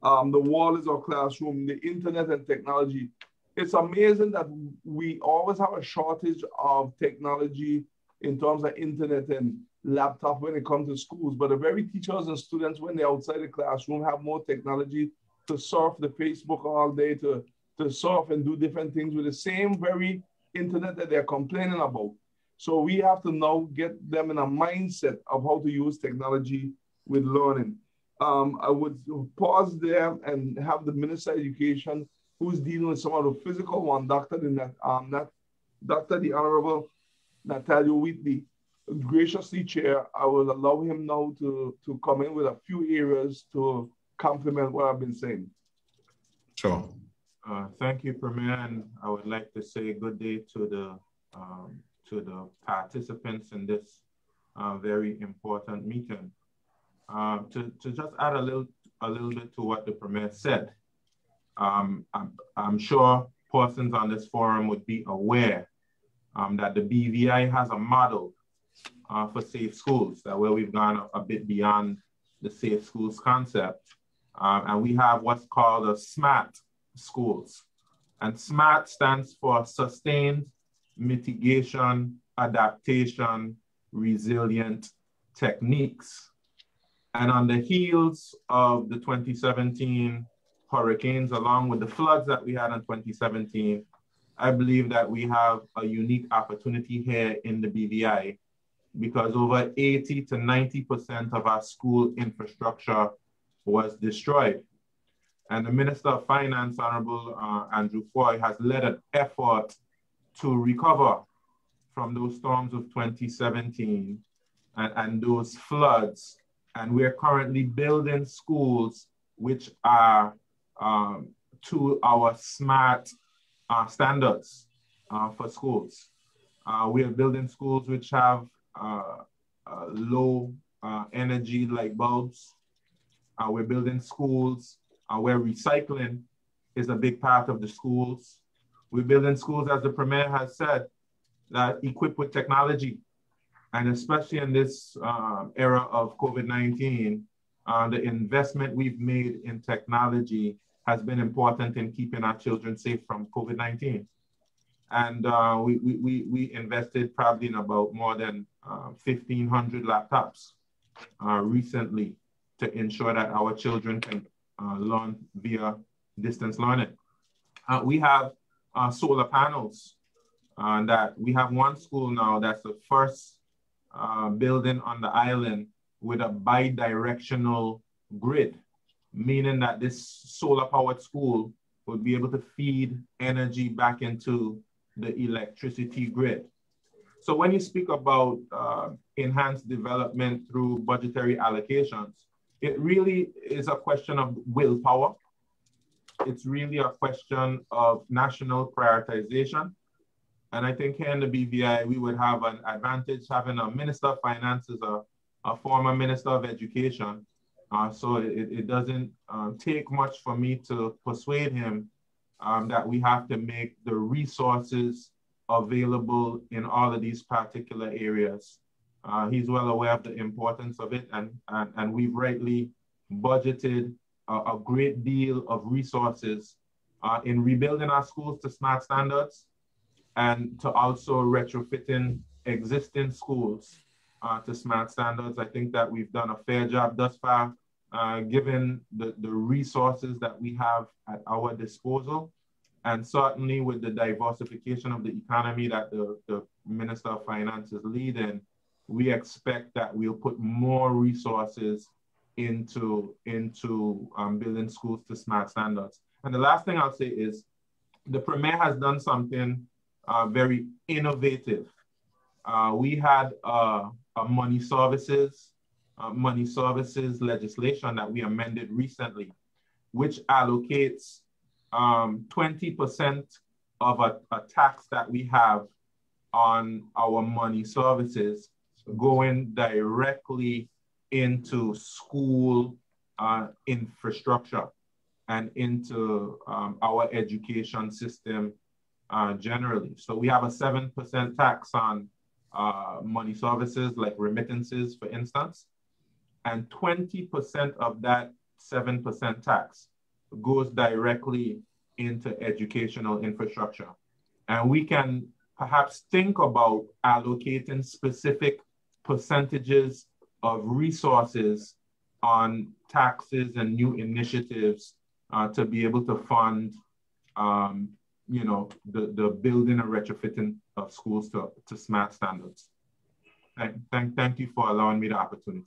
S6: The wall is our classroom, the internet and technology. It's amazing that we always have a shortage of technology in terms of internet and laptop when it comes to schools, but the very teachers and students, when they're outside the classroom, have more technology to surf the Facebook all day, to surf and do different things with the same very internet that they're complaining about. So we have to now get them in a mindset of how to use technology with learning. I would pause there and have the Minister of Education, who's dealing with some of the physical one, Dr. the Honourable Natalia Whitley, graciously chair. I will allow him now to come in with a few areas to complement what I've been saying.
S3: Sure.
S7: Thank you, Premier, and I would like to say good day to the participants in this very important meeting. To just add a little bit to what the Premier said, I'm sure persons on this forum would be aware that the BVI has a model for safe schools, that where we've gone a bit beyond the safe schools concept. And we have what's called a SMART schools. And SMART stands for Sustained, Mitigation, Adaptation, Resilient Techniques. And on the heels of the 2017 hurricanes, along with the floods that we had in 2017, I believe that we have a unique opportunity here in the BVI, because over 80 to 90% of our school infrastructure was destroyed. And the Minister of Finance, Honourable Andrew Fahie, has led an effort to recover from those storms of 2017 and those floods. And we're currently building schools which are to our SMART standards for schools. We are building schools which have low energy light bulbs. We're building schools where recycling is a big part of the schools. We're building schools, as the Premier has said, that equipped with technology. And especially in this era of COVID-19, the investment we've made in technology has been important in keeping our children safe from COVID-19. And we invested probably in about more than 1,500 laptops recently to ensure that our children can learn via distance learning. We have solar panels that we have one school now that's the first building on the island with a bi-directional grid, meaning that this solar powered school would be able to feed energy back into the electricity grid. So when you speak about enhanced development through budgetary allocations, it really is a question of willpower. It's really a question of national prioritization. And I think here in the BVI, we would have an advantage having a Minister of Finance as a former Minister of Education. So it doesn't take much for me to persuade him that we have to make the resources available in all of these particular areas. He's well aware of the importance of it, and we've rightly budgeted a great deal of resources in rebuilding our schools to smart standards and to also retrofitting existing schools to smart standards. I think that we've done a fair job thus far, given the resources that we have at our disposal. And certainly with the diversification of the economy that the Minister of Finance is leading, we expect that we'll put more resources into building schools to smart standards. And the last thing I'll say is the Premier has done something very innovative. We had a money services legislation that we amended recently, which allocates 20% of a tax that we have on our money services going directly into school infrastructure and into our education system generally. So we have a 7% tax on money services like remittances, for instance, and 20% of that 7% tax goes directly into educational infrastructure. And we can perhaps think about allocating specific percentages of resources on taxes and new initiatives to be able to fund, the building and retrofitting of schools to smart standards. Thank you for allowing me the opportunity.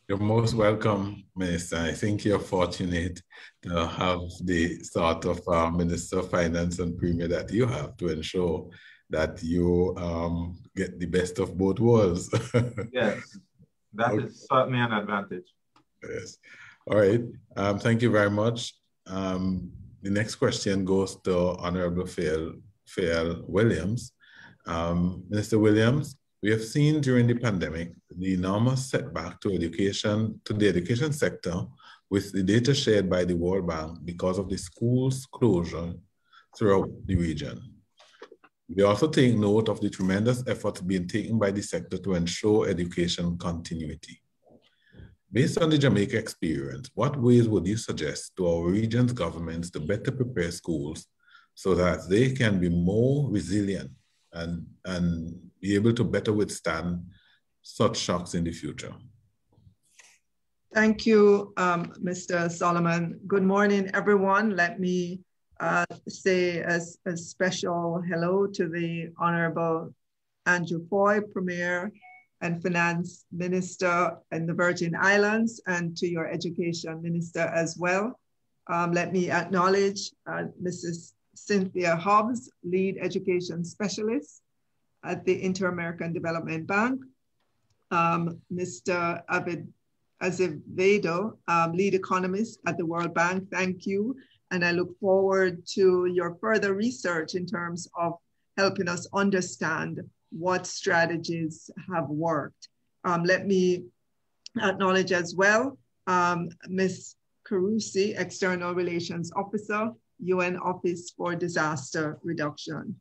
S3: You're most welcome, Minister. I think you're fortunate to have the sort of Minister of Finance and Premier that you have to ensure that you get the best of both worlds.
S7: Yes, that is certainly an advantage.
S3: Yes. All right. Thank you very much. The next question goes to Honourable Fayval Willams. Minister Willams, we have seen during the pandemic the enormous setback to the education sector with the data shared by the World Bank because of the schools closure throughout the region. We also take note of the tremendous efforts being taken by the sector to ensure education continuity. Based on the Jamaica experience, what ways would you suggest to our region's governments to better prepare schools so that they can be more resilient and be able to better withstand such shocks in the future?
S8: Thank you, Mr. Solomon. Good morning, everyone. Let me say a special hello to the Honourable Andrew Foy, Premier and Finance Minister in the Virgin Islands, and to your Education Minister as well. Let me acknowledge Mrs. Cynthia Hobbs, Lead Education Specialist at the Inter-American Development Bank, Mr. Azevedo, Lead Economist at the World Bank. Thank you. And I look forward to your further research in terms of helping us understand what strategies have worked. Let me acknowledge as well, Ms. Carusi, External Relations Officer, UN Office for Disaster Reduction.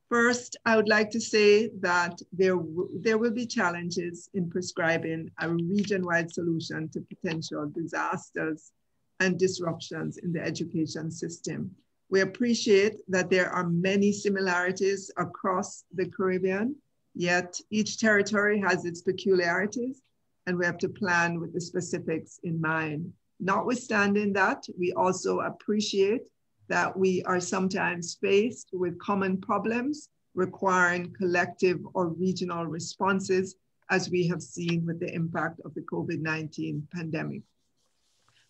S8: First, I would like to say that there will be challenges in prescribing a region-wide solution to potential disasters and disruptions in the education system. We appreciate that there are many similarities across the Caribbean, yet each territory has its peculiarities, and we have to plan with the specifics in mind. Notwithstanding that, we also appreciate that we are sometimes faced with common problems requiring collective or regional responses, as we have seen with the impact of the COVID-19 pandemic.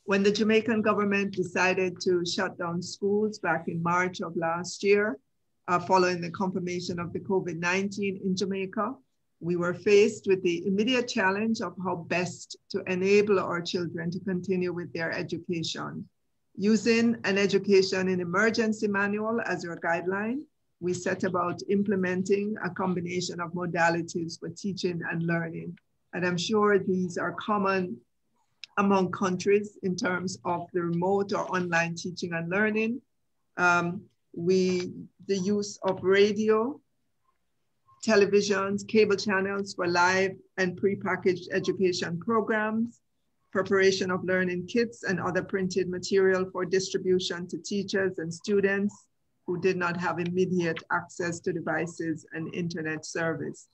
S8: When the Jamaican government decided to shut down schools back in March of last year, following the confirmation of the COVID-19 in Jamaica, we were faced with the immediate challenge of how best to enable our children to continue with their education. Using an education in emergency manual as our guideline, we set about implementing a combination of modalities for teaching and learning. And I'm sure these are common among countries in terms of the remote or online teaching and learning. the use of radio, televisions, cable channels for live and prepackaged education programs, preparation of learning kits and other printed material for distribution to teachers and students who did not have immediate access to devices and internet service.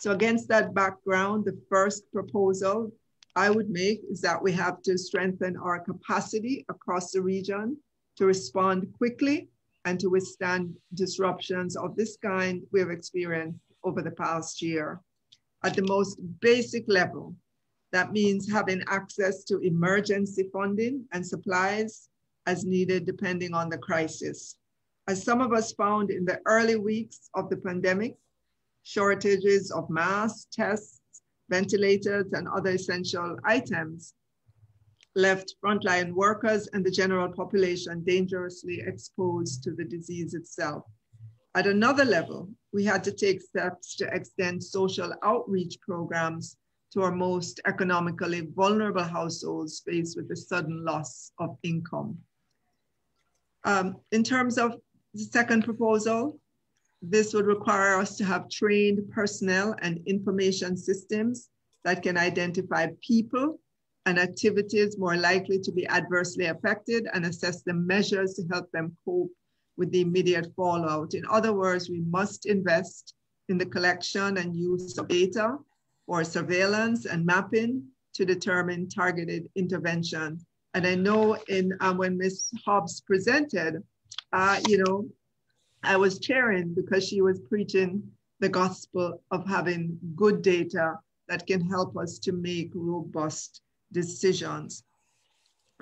S8: So against that background, the first proposal I would make is that we have to strengthen our capacity across the region to respond quickly and to withstand disruptions of this kind we have experienced over the past year. At the most basic level, that means having access to emergency funding and supplies as needed depending on the crisis. As some of us found in the early weeks of the pandemic, shortages of masks, tests, ventilators, and other essential items left frontline workers and the general population dangerously exposed to the disease itself. At another level, we had to take steps to extend social outreach programs to our most economically vulnerable households faced with the sudden loss of income. In terms of the second proposal, this would require us to have trained personnel and information systems that can identify people and activities more likely to be adversely affected and assess the measures to help them cope with the immediate fallout. In other words, we must invest in the collection and use of data for surveillance and mapping to determine targeted intervention. And I know when Ms. Hobbs presented, I was cheering because she was preaching the gospel of having good data that can help us to make robust decisions.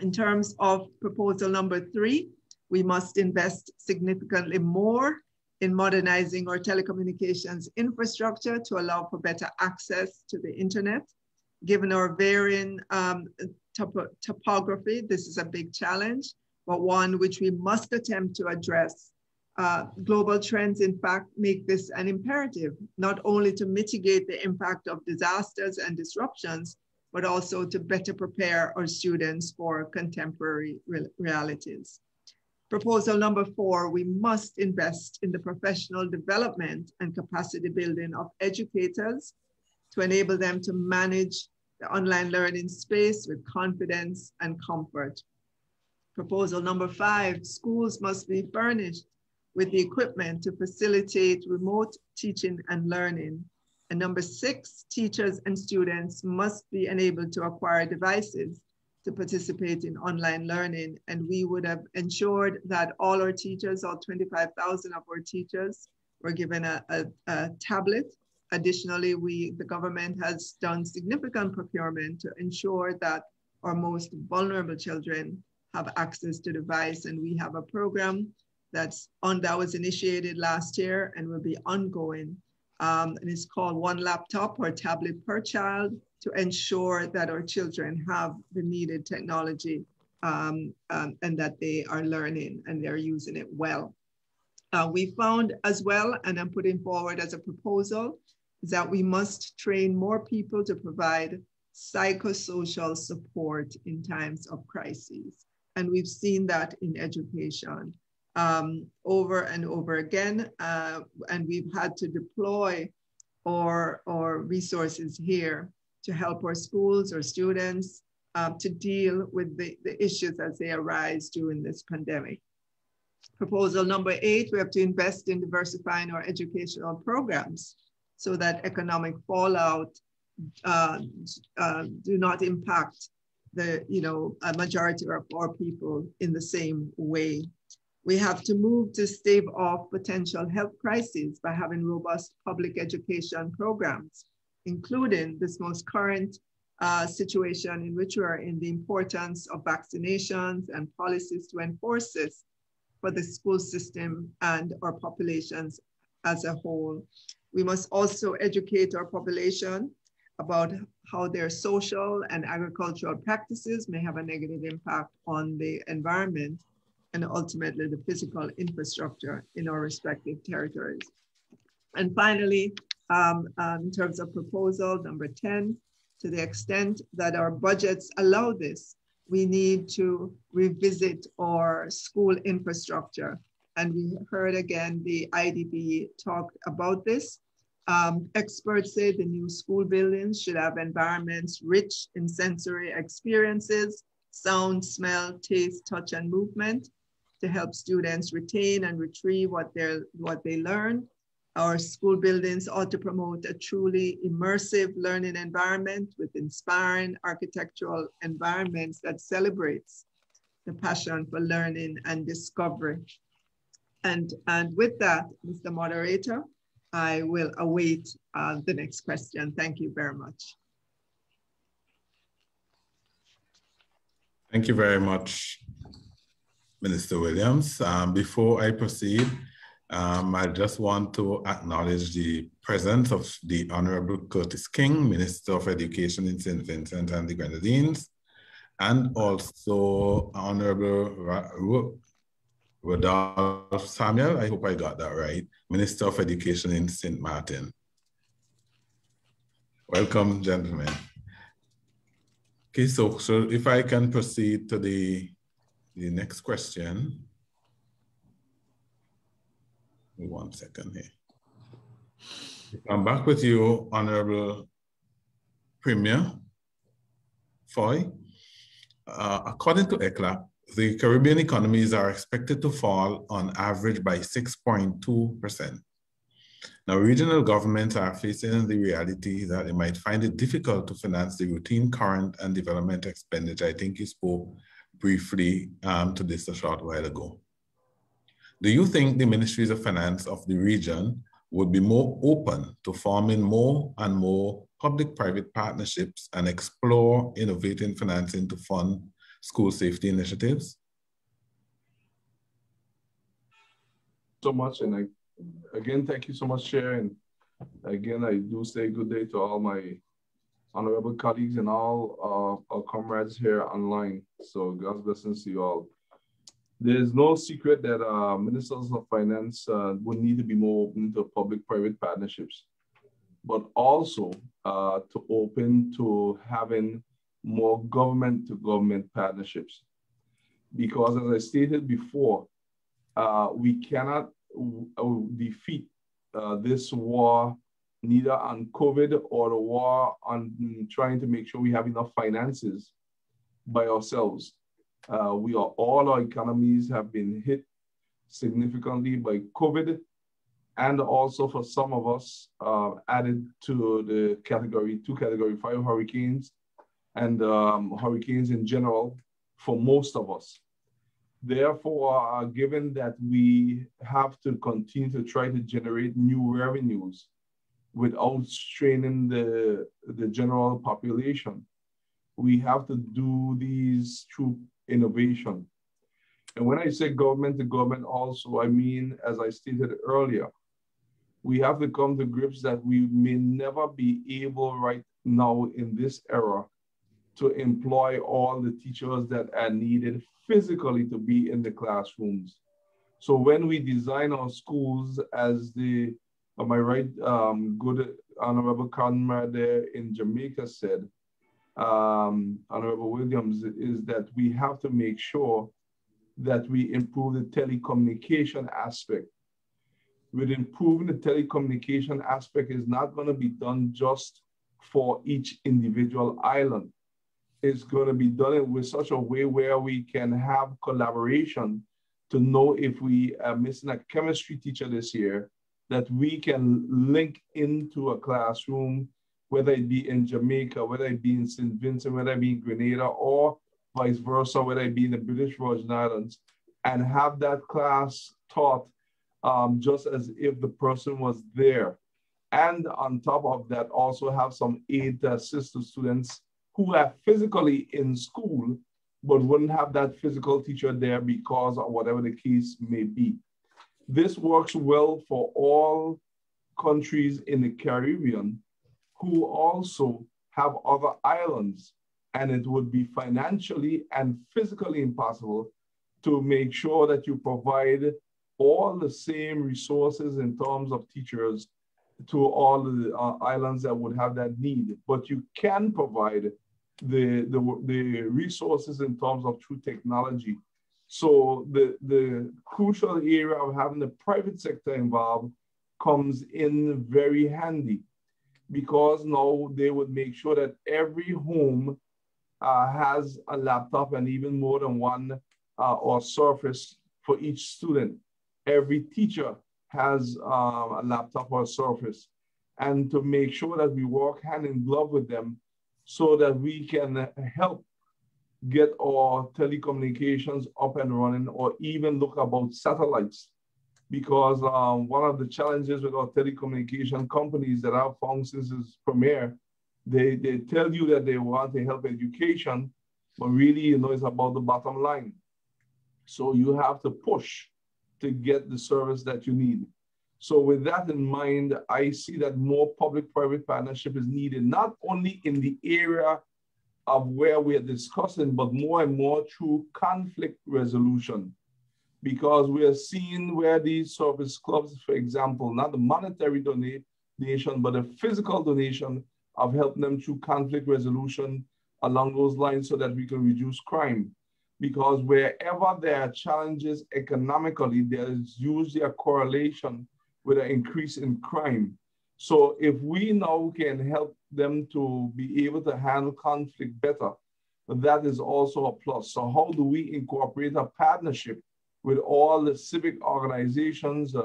S8: In terms of proposal number 3, we must invest significantly more in modernizing our telecommunications infrastructure to allow for better access to the internet. Given our varying topography, this is a big challenge, but one which we must attempt to address. Global trends, in fact, make this an imperative, not only to mitigate the impact of disasters and disruptions, but also to better prepare our students for contemporary realities. Proposal number 4, we must invest in the professional development and capacity building of educators to enable them to manage the online learning space with confidence and comfort. Proposal number 5, schools must be furnished with the equipment to facilitate remote teaching and learning. And number 6, teachers and students must be enabled to acquire devices to participate in online learning. And we would have ensured that all our teachers, all 25,000 of our teachers, were given a tablet. Additionally, the government has done significant procurement to ensure that our most vulnerable children have access to device. And we have a program that was initiated last year and will be ongoing. And it's called One Laptop or Tablet Per Child to ensure that our children have the needed technology and that they are learning and they're using it well. We found as well, and I'm putting forward as a proposal, is that we must train more people to provide psychosocial support in times of crises. And we've seen that in education over and over again. And we've had to deploy our resources here to help our schools or students to deal with the issues as they arise during this pandemic. Proposal number 8, we have to invest in diversifying our educational programs so that economic fallout do not impact a majority of our people in the same way. We have to move to stave off potential health crises by having robust public education programs, including this most current situation in which we are in, the importance of vaccinations and policies to enforce this for the school system and our populations as a whole. We must also educate our population about how their social and agricultural practices may have a negative impact on the environment and ultimately the physical infrastructure in our respective territories. And finally, in terms of proposal number 10, to the extent that our budgets allow this, we need to revisit our school infrastructure and we heard again the IDB talk about this. Experts say the new school buildings should have environments rich in sensory experiences, sound, smell, taste, touch, and movement to help students retain and retrieve what they learn. Our school buildings ought to promote a truly immersive learning environment with inspiring architectural environments that celebrates the passion for learning and discovery. And with that, Mr. Moderator, I will await the next question. Thank you very much.
S3: Thank you very much, Minister Williams. Before I proceed, I just want to acknowledge the presence of the Honourable Curtis King, Minister of Education in St. Vincent and the Grenadines, and also Honourable Rodolphe Samuel, I hope I got that right, Minister of Education in St. Martin. Welcome, gentlemen. Okay, so if I can proceed to the next question. 1 second here. I'm back with you, Honourable Premier Fahie. According to ECLAP, the Caribbean economies are expected to fall on average by 6.2%. Now, regional governments are facing the reality that they might find it difficult to finance the routine, current, and development expenditure. I think you spoke briefly to this a short while ago. Do you think the Ministries of Finance of the region would be more open to forming more and more public-private partnerships and explore innovating financing to fund school safety initiatives?
S6: So much, and again, thank you so much, Chair. And again, I do say good day to all my honorable colleagues and all our comrades here online. So God's blessings to you all. There's no secret that Ministers of Finance would need to be more open to public-private partnerships, but also to open to having more government-to-government partnerships. Because as I stated before, we cannot defeat this war neither on COVID or the war on trying to make sure we have enough finances by ourselves. All our economies have been hit significantly by COVID, and also for some of us added to the category 5 hurricanes and hurricanes in general for most of us. Therefore, given that we have to continue to try to generate new revenues without straining the general population, we have to do these through innovation. And when I say government to government also, I mean, as I stated earlier, we have to come to grips that we may never be able right now in this era to employ all the teachers that are needed physically to be in the classrooms. So when we design our schools, as my right good honorable comrade there in Jamaica said, Honorable Williams, is that we have to make sure that we improve the telecommunication aspect. With improving the telecommunication aspect is not going to be done just for each individual island. It's going to be done with such a way where we can have collaboration to know if we are missing a chemistry teacher this year, that we can link into a classroom, whether it be in Jamaica, whether it be in St. Vincent, whether it be in Grenada, or vice versa, whether it be in the British Virgin Islands, and have that class taught just as if the person was there. And on top of that, also have some aid to assist the students who are physically in school, but wouldn't have that physical teacher there because of whatever the case may be. This works well for all countries in the Caribbean who also have other islands, and it would be financially and physically impossible to make sure that you provide all the same resources in terms of teachers to all the islands that would have that need. But you can provide the resources in terms of true technology So the crucial area of having the private sector involved comes in very handy, because now they would make sure that every home has a laptop, and even more than one or Surface for each student. Every teacher has a laptop or Surface, and to make sure that we work hand in glove with them so that we can help get our telecommunications up and running, or even look about satellites. Because one of the challenges with our telecommunication companies that I've found since its premiere, they tell you that they want to help education, but really, you know, it's about the bottom line. So you have to push to get the service that you need. So with that in mind, I see that more public-private partnership is needed, not only in the area of where we are discussing, but more and more through conflict resolution. Because we are seeing where these service clubs, for example, not the monetary donation, but a physical donation of helping them through conflict resolution along those lines so that we can reduce crime. Because wherever there are challenges economically, there is usually a correlation with an increase in crime. So if we now can help them to be able to handle conflict better, that is also a plus. So how do we incorporate a partnership with all the civic organizations,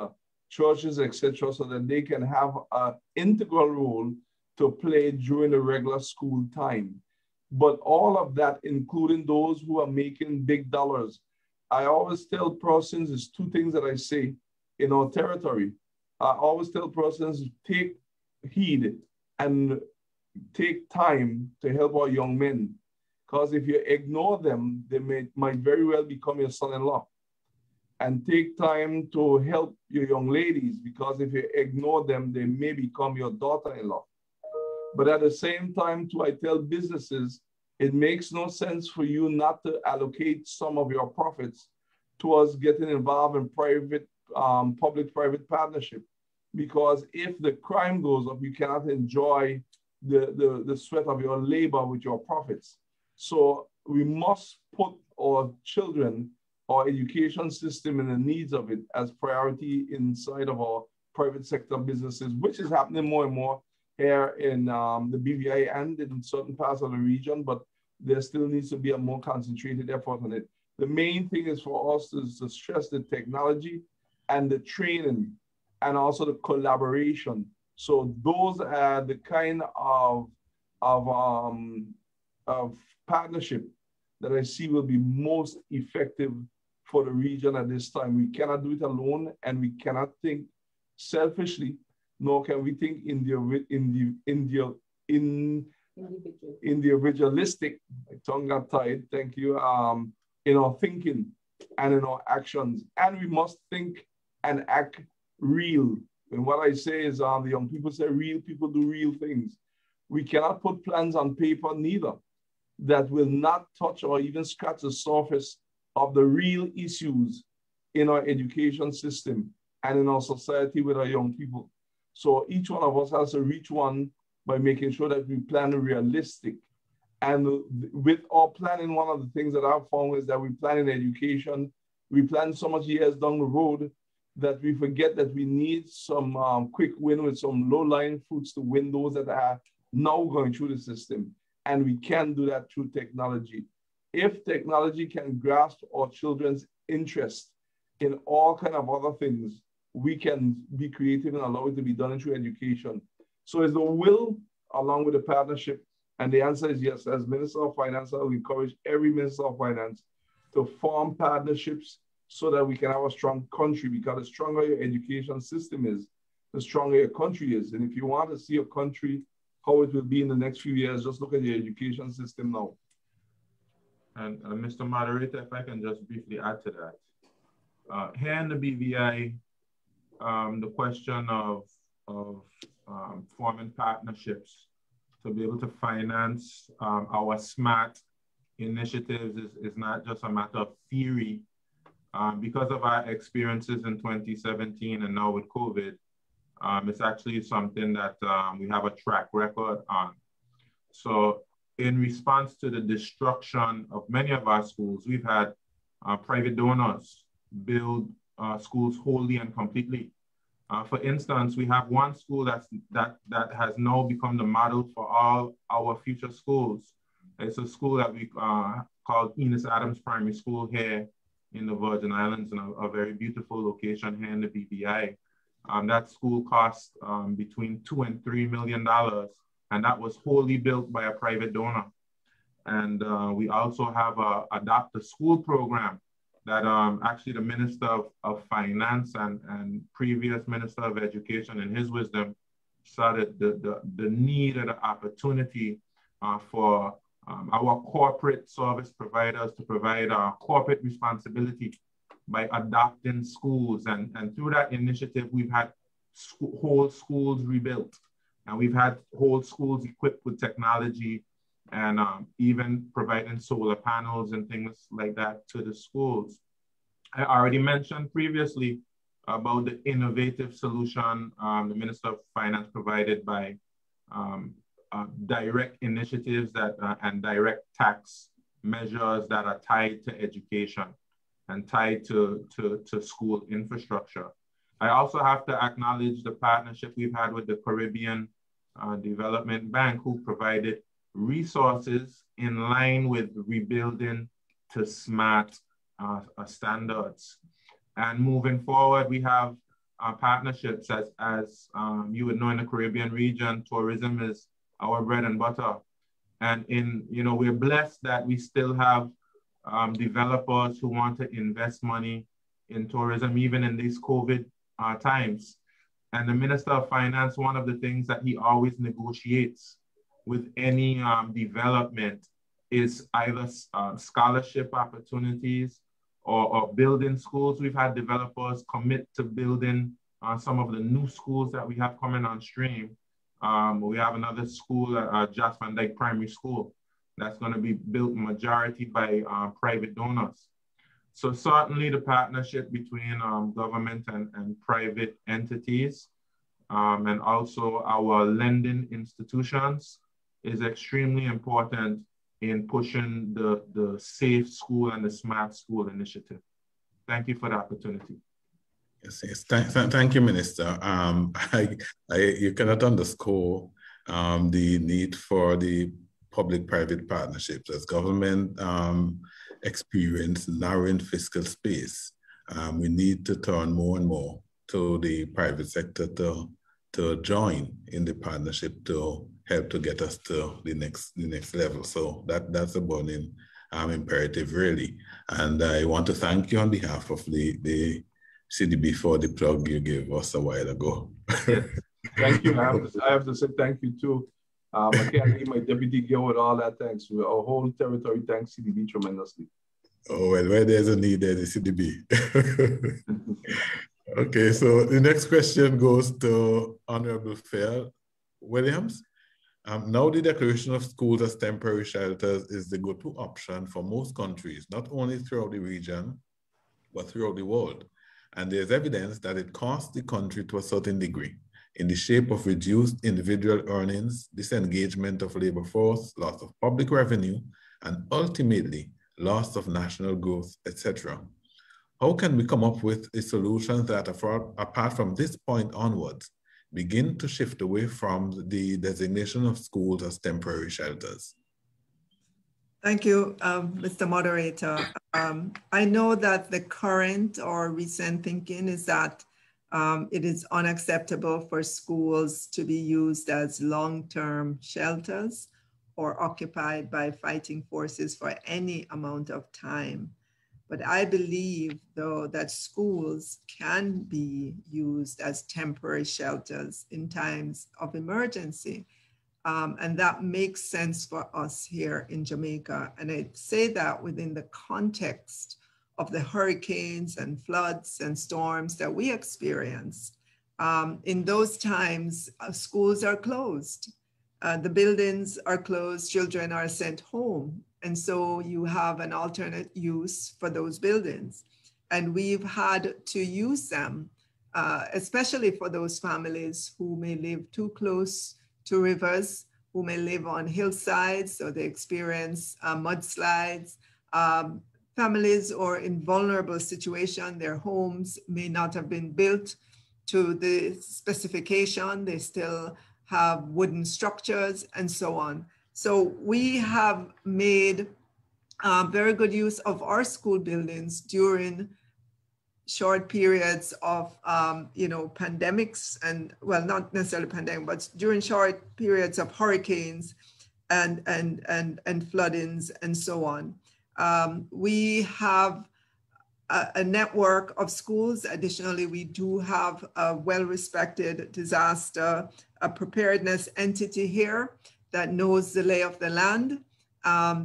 S6: churches, etc., so that they can have an integral role to play during the regular school time? But all of that, including those who are making big dollars. I always tell persons, there's two things that I say in our territory. I always tell persons, take heed and take time to help our young men. Because if you ignore them, they might very well become your son-in-law. And take time to help your young ladies, because if you ignore them, they may become your daughter-in-law. But at the same time, too, I tell businesses, it makes no sense for you not to allocate some of your profits towards getting involved in private, public-private partnership. Because if the crime goes up, you cannot enjoy the sweat of your labor with your profits. So we must put our children, our education system, and the needs of it as priority inside of our private sector businesses, which is happening more and more here in the BVI and in certain parts of the region, but there still needs to be a more concentrated effort on it. The main thing is for us is to stress the technology and the training and also the collaboration. So those are the kind of partnership that I see will be most effective for the region at this time. We cannot do it alone, and we cannot think selfishly, nor can we think individualistic, my tongue got tied, thank you, in our thinking and in our actions. And we must think and act real. And what I say is, the young people say real people do real things. We cannot put plans on paper neither that will not touch or even scratch the surface of the real issues in our education system and in our society with our young people. So each one of us has to reach one by making sure that we plan realistic. And with our planning, one of the things that I've found is that we plan in education, we plan so much years down the road that we forget that we need some quick win with some low-lying fruits to win those that are now going through the system. And we can do that through technology. If technology can grasp our children's interest in all kind of other things, we can be creative and allow it to be done through education. So is the will along with the partnership? And the answer is yes. As Minister of Finance, I will encourage every Minister of Finance to form partnerships so that we can have a strong country, because the stronger your education system is, the stronger your country is. And if you want to see a country, how it will be in the next few years, just look at the education system now.
S7: And Mr. Moderator, if I can just briefly add to that. Here in the BVI, the question of forming partnerships to be able to finance our SMART initiatives is not just a matter of theory. Because of our experiences in 2017 and now with COVID, it's actually something that we have a track record on. So in response to the destruction of many of our schools, we've had private donors build schools wholly and completely. For instance, we have one school that has now become the model for all our future schools. It's a school that we called Enos Adams Primary School here in the Virgin Islands, in a very beautiful location here in the BVI. That school cost between $2 and $3 million, and that was wholly built by a private donor. And we also have a Adopt a School program that actually the Minister of Finance and previous Minister of Education, in his wisdom, saw that the need and the opportunity for our corporate service providers to provide corporate responsibility by adopting schools. And through that initiative, we've had whole schools rebuilt, and we've had whole schools equipped with technology, and even providing solar panels and things like that to the schools. I already mentioned previously about the innovative solution the Minister of Finance provided by direct initiatives that and direct tax measures that are tied to education and tied to school infrastructure. I also have to acknowledge the partnership we've had with the Caribbean Development Bank, who provided resources in line with rebuilding to smart standards. And moving forward, we have partnerships as you would know, in the Caribbean region, tourism is our bread and butter. And we're blessed that we still have developers who want to invest money in tourism, even in these COVID times. And the Minister of Finance, one of the things that he always negotiates with any development is either scholarship opportunities or building schools. We've had developers commit to building some of the new schools that we have coming on stream. We have another school, Jas Van Dyke Primary School, that's going to be built majority by private donors. So certainly the partnership between government and private entities and also our lending institutions is extremely important in pushing the safe school and the smart school initiative. Thank you for the opportunity.
S3: Yes. Thank you, Minister. You cannot underscore the need for the public-private partnerships as government experience narrowing fiscal space. We need to turn more and more to the private sector to join in the partnership to help to get us to the next level. So that's a burning imperative, really. And I want to thank you on behalf of the CDB for the plug you gave us a while ago.
S6: Thank you. I have to say thank you too. I can't leave my deputy Gil with all that thanks. Our whole territory thanks CDB tremendously.
S3: Oh, well, where there's a need, there's a CDB. Okay, so the next question goes to Honourable Fayval Willams. Now the declaration of schools as temporary shelters is the go-to option for most countries, not only throughout the region, but throughout the world. And there's evidence that it costs the country to a certain degree in the shape of reduced individual earnings, disengagement of labor force, loss of public revenue, and ultimately loss of national growth, etc. How can we come up with a solution that, apart from this point onwards, begin to shift away from the designation of schools as temporary shelters?
S8: Thank you, Mr. Moderator. I know that the current or recent thinking is that it is unacceptable for schools to be used as long-term shelters or occupied by fighting forces for any amount of time. But I believe, though, that schools can be used as temporary shelters in times of emergency. And that makes sense for us here in Jamaica. And I say that within the context of the hurricanes and floods and storms that we experienced. In those times, schools are closed. The buildings are closed, children are sent home. And so you have an alternate use for those buildings. And we've had to use them, especially for those families who may live too close to rivers, who may live on hillsides, so they experience mudslides. families or in vulnerable situation. Their homes may not have been built to the specification. They still have wooden structures and so on. So we have made very good use of our school buildings during short periods of, pandemics and, well, not necessarily pandemic, but during short periods of hurricanes and floodings and so on. We have a network of schools. Additionally, we do have a well-respected disaster preparedness entity here that knows the lay of the land.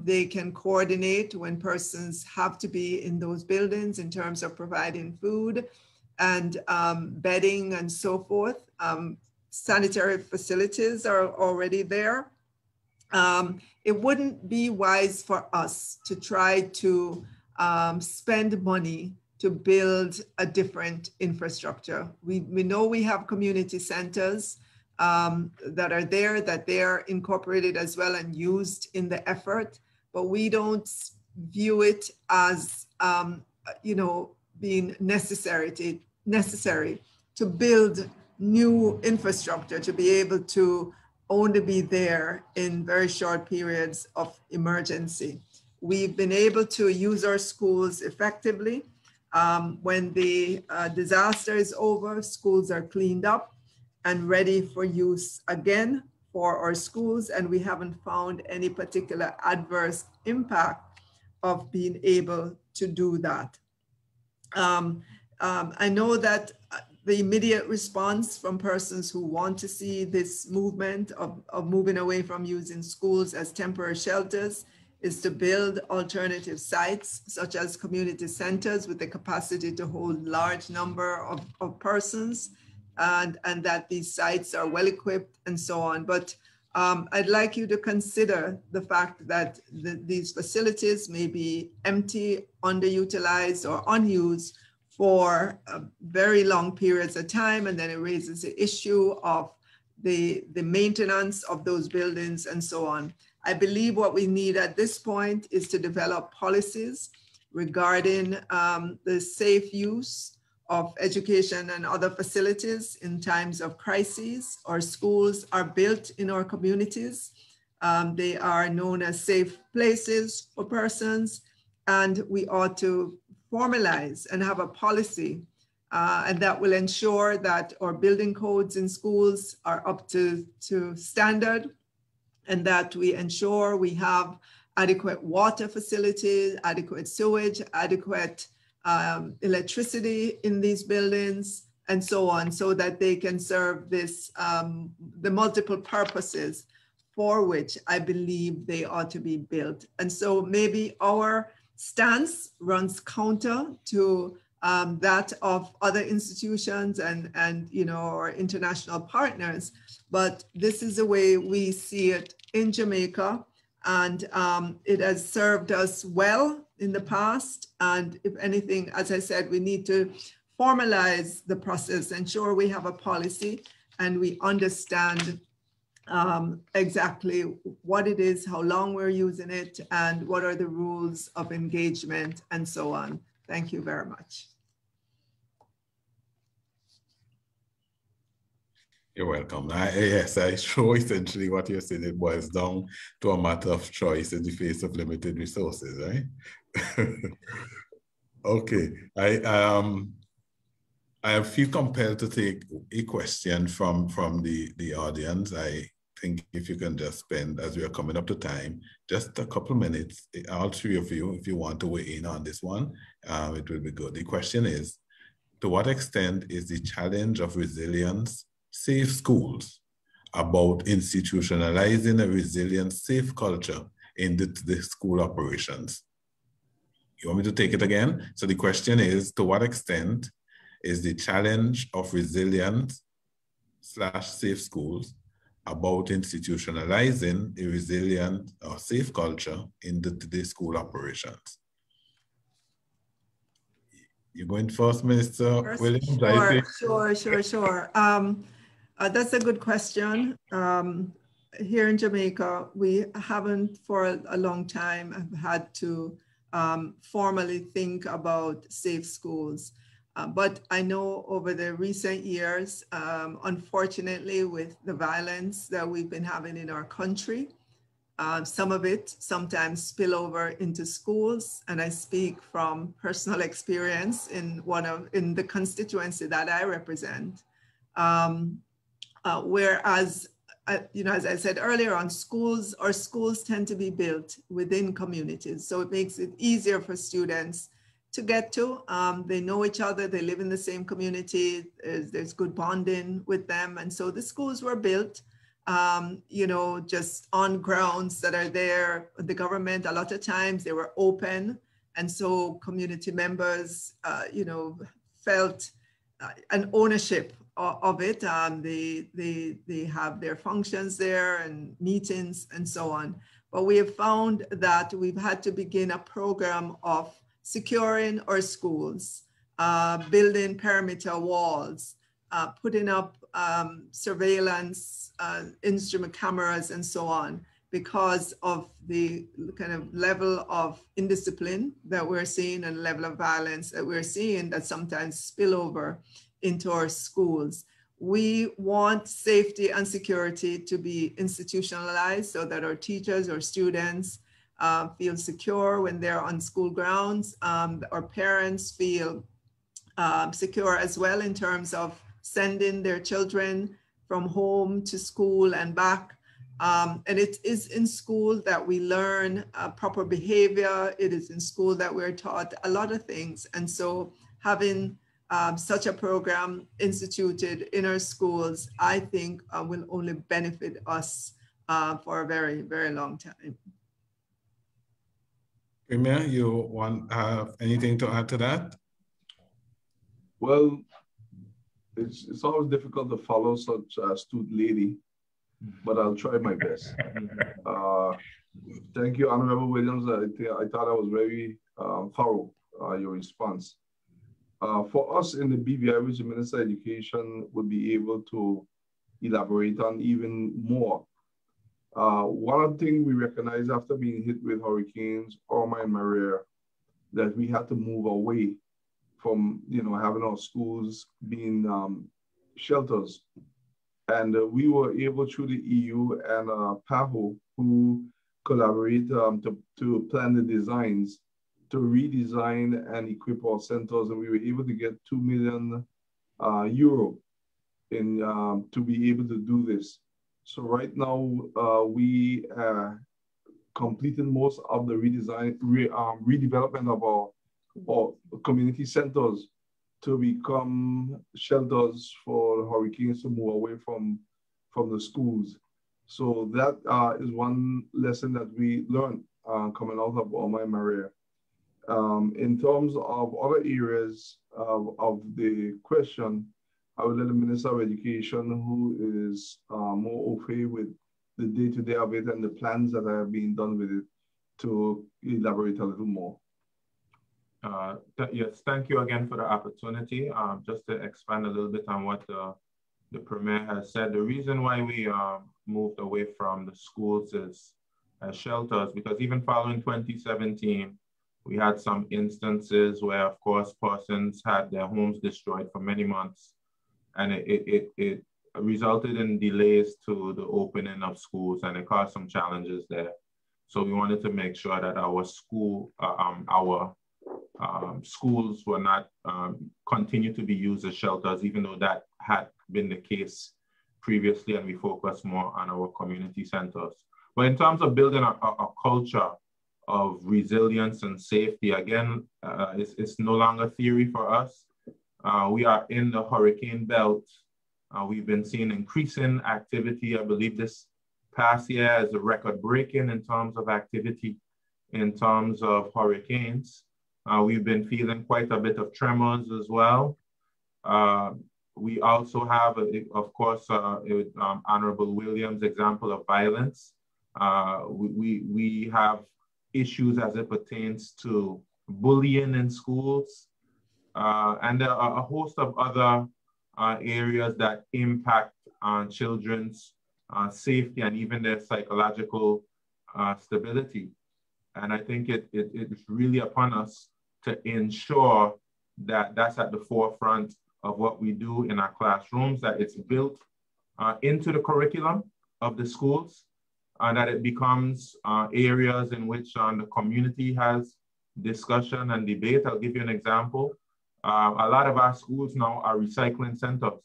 S8: They can coordinate when persons have to be in those buildings in terms of providing food and bedding and so forth. Sanitary facilities are already there. It wouldn't be wise for us to try to spend money to build a different infrastructure. We know we have community centers that are there, that they're incorporated as well and used in the effort, but we don't view it as, being necessary to build new infrastructure to be able to only be there in very short periods of emergency. We've been able to use our schools effectively. When the disaster is over, schools are cleaned up and ready for use again for our schools, and we haven't found any particular adverse impact of being able to do that. I know that the immediate response from persons who want to see this movement of moving away from using schools as temporary shelters is to build alternative sites, such as community centers with the capacity to hold large number of persons, and that these sites are well equipped and so on. But I'd like you to consider the fact that these facilities may be empty, underutilized, or unused for very long periods of time, and then it raises the issue of the maintenance of those buildings and so on. I believe what we need at this point is to develop policies regarding the safe use of education and other facilities in times of crises. Our schools are built in our communities. They are known as safe places for persons, and we ought to formalize and have a policy and that will ensure that our building codes in schools are up to standard, and that we ensure we have adequate water facilities, adequate sewage, adequate electricity in these buildings, and so on, so that they can serve this, the multiple purposes for which I believe they ought to be built. And so maybe our stance runs counter to that of other institutions and our international partners, but this is the way we see it in Jamaica, and it has served us well in the past. And if anything, as I said, we need to formalize the process, ensure we have a policy and we understand exactly what it is, how long we're using it, and what are the rules of engagement and so on. Thank you very much.
S3: You're welcome. Yes, I sure essentially what you're saying, it boils down to a matter of choice in the face of limited resources, right? Okay, I feel compelled to take a question from the audience. I think if you can just spend, as we are coming up to time, just a couple minutes, all three of you, if you want to weigh in on this one, it will be good. The question is, to what extent is the challenge of resilience, safe schools, about institutionalizing a resilient, safe culture in the school operations? You want me to take it again? So the question is, to what extent is the challenge of resilient / safe schools about institutionalizing a resilient or safe culture in the school operations? You going first, Minister Willams?
S8: Sure. That's a good question. Here in Jamaica, we haven't for a long time had to formally think about safe schools. But I know over the recent years, unfortunately, with the violence that we've been having in our country, some of it sometimes spill over into schools. And I speak from personal experience in the constituency that I represent. Whereas, as I said earlier on, our schools tend to be built within communities. So it makes it easier for students to get to. They know each other, they live in the same community, there's good bonding with them. And so the schools were built, just on grounds that are there. The government, a lot of times they were open. And so community members, felt an ownership of it. They have their functions there and meetings and so on. But we have found that we've had to begin a program of securing our schools, building perimeter walls, putting up surveillance, instrument cameras, and so on, because of the kind of level of indiscipline that we're seeing and level of violence that we're seeing that sometimes spill over into our schools. We want safety and security to be institutionalized so that our teachers or students feel secure when they're on school grounds. Our parents feel secure as well in terms of sending their children from home to school and back. And it is in school that we learn proper behavior. It is in school that we're taught a lot of things. And so having such a program instituted in our schools, I think will only benefit us for a very, very long time.
S3: Premier, you want have anything to add to that?
S6: Well, it's always difficult to follow such a astute lady, but I'll try my best. Thank you, Honourable Williams. I thought that was very thorough, your response. For us in the BVI, which the Minister of Education would be able to elaborate on even more. One of the things we recognized after being hit with hurricanes Irma and Maria, that we had to move away from having our schools being shelters. And we were able through the EU and PAHO, who collaborate to plan the designs, to redesign and equip our centers. And we were able to get €2 million to be able to do this. So right now, we completed most of the redevelopment of our community centers to become shelters for hurricanes to move away from the schools. So that is one lesson that we learned coming out of Irma and Maria. In terms of other areas of the question, I will let the Minister of Education, who is more au fait with the day-to-day of it and the plans that have been done with it, to elaborate a little more.
S7: Yes, thank you again for the opportunity. Just to expand a little bit on what the Premier has said, the reason why we moved away from the schools as shelters, because even following 2017, we had some instances where, of course, persons had their homes destroyed for many months, and it resulted in delays to the opening of schools, and it caused some challenges there. So we wanted to make sure that our schools were not continue to be used as shelters, even though that had been the case previously, and we focus more on our community centers. But in terms of building a culture of resilience and safety, again, it's no longer theory for us. We are in the hurricane belt. We've been seeing increasing activity. I believe this past year is a record-breaking in terms of activity in terms of hurricanes. We've been feeling quite a bit of tremors as well. We also have, of course, Honourable Williams' example of violence. We have issues as it pertains to bullying in schools. And there are a host of other areas that impact on children's safety and even their psychological stability. And I think it's really upon us to ensure that that's at the forefront of what we do in our classrooms, that it's built into the curriculum of the schools, and that it becomes areas in which the community has discussion and debate. I'll give you an example. A lot of our schools now are recycling centers,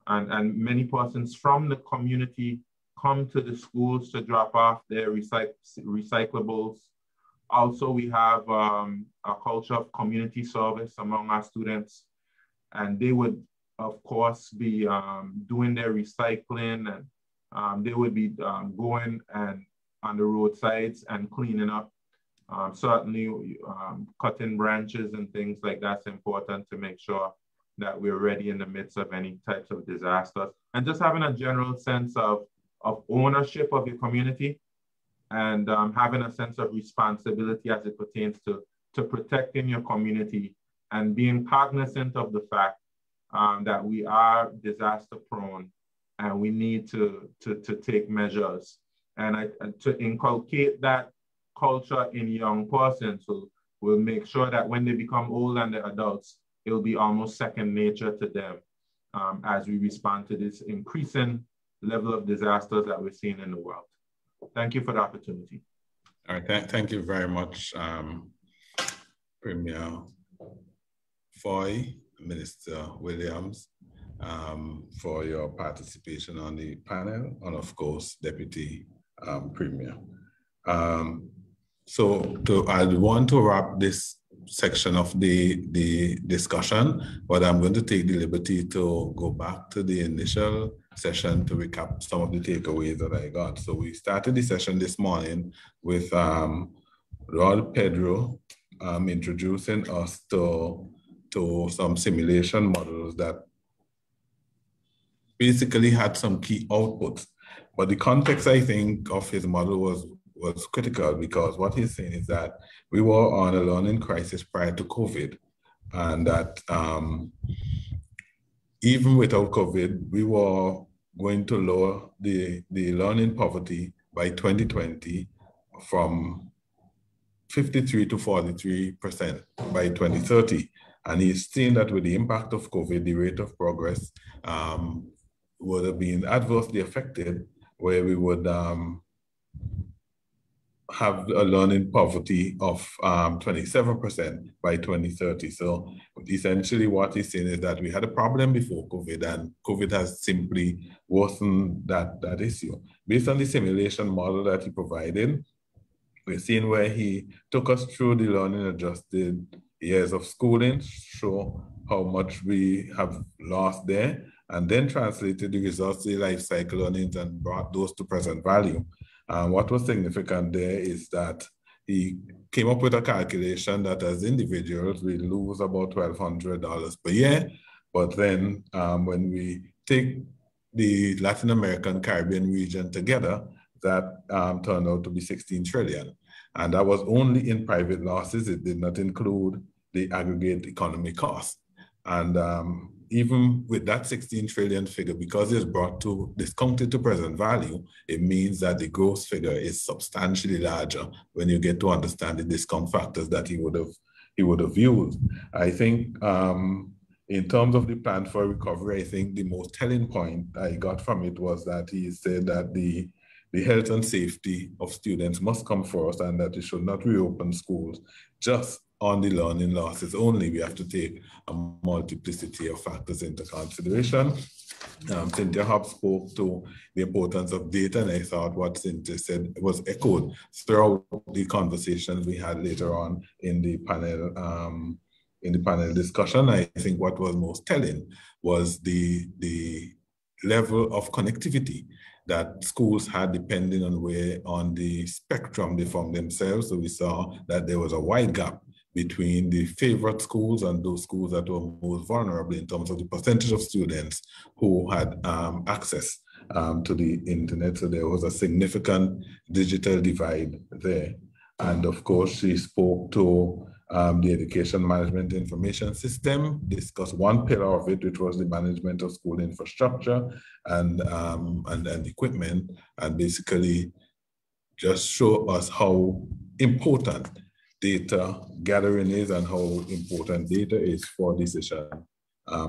S7: and many persons from the community come to the schools to drop off their recyclables. Also, we have a culture of community service among our students, and they would, of course, be doing their recycling, and they would be going and on the roadsides and cleaning up. Certainly, cutting branches and things like that's important to make sure that we're ready in the midst of any types of disasters. And just having a general sense of ownership of your community, and having a sense of responsibility as it pertains to protecting your community, and being cognizant of the fact that we are disaster prone and we need to take measures. And to inculcate that culture in young persons will make sure that when they become old and they're adults, it'll be almost second nature to them as we respond to this increasing level of disasters that we're seeing in the world. Thank you for the opportunity.
S3: All right, thank you very much, Premier Fahie, Minister Willams, for your participation on the panel, and of course, Deputy Premier. So I want to wrap this section of the discussion, but I'm going to take the liberty to go back to the initial session to recap some of the takeaways that I got. So we started the session this morning with Rod Pedro introducing us to some simulation models that basically had some key outputs. But the context, I think, of his model was critical, because what he's saying is that we were on a learning crisis prior to COVID, and that even without COVID, we were going to lower the learning poverty by 2020 from 53 to 43% by 2030. And he's saying that with the impact of COVID, the rate of progress would have been adversely affected, where we would have a learning poverty of 27% by 2030. So essentially what he's saying is that we had a problem before COVID, and COVID has simply worsened that issue. Based on the simulation model that he provided, we're seeing where he took us through the learning adjusted years of schooling, show how much we have lost there, and then translated the results of the life cycle learnings and brought those to present value. What was significant there is that he came up with a calculation that as individuals, we lose about $1,200 per year. But then when we take the Latin American Caribbean region together, that turned out to be 16 trillion. And that was only in private losses. It did not include the aggregate economic cost. And even with that 16 trillion figure, because it's discounted to present value, it means that the gross figure is substantially larger when you get to understand the discount factors that he would have used. I think in terms of the plan for recovery, I think the most telling point I got from it was that he said that the health and safety of students must come first, and that we should not reopen schools just on the learning losses only. We have to take a multiplicity of factors into consideration. Cynthia Hobbs spoke to the importance of data, and I thought what Cynthia said was echoed throughout the conversations we had later on in the panel discussion. I think what was most telling was the level of connectivity that schools had depending on where on the spectrum they found themselves. So we saw that there was a wide gap between the favorite schools and those schools that were most vulnerable in terms of the percentage of students who had access to the internet. So there was a significant digital divide there. And of course, she spoke to the Education Management Information System, discussed one pillar of it, which was the management of school infrastructure and equipment, and basically just show us how important data gathering is and how important data is for decision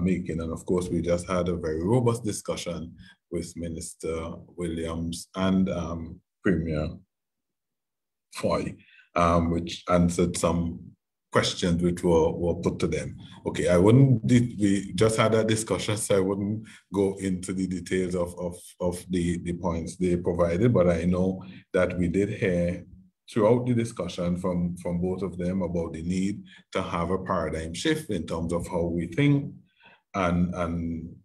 S3: making. And of course, we just had a very robust discussion with Minister Willams and Premier Fahie, which answered some questions which were put to them. Okay, we just had a discussion, so I wouldn't go into the details of the points they provided, but I know that we did hear throughout the discussion from both of them about the need to have a paradigm shift in terms of how we think and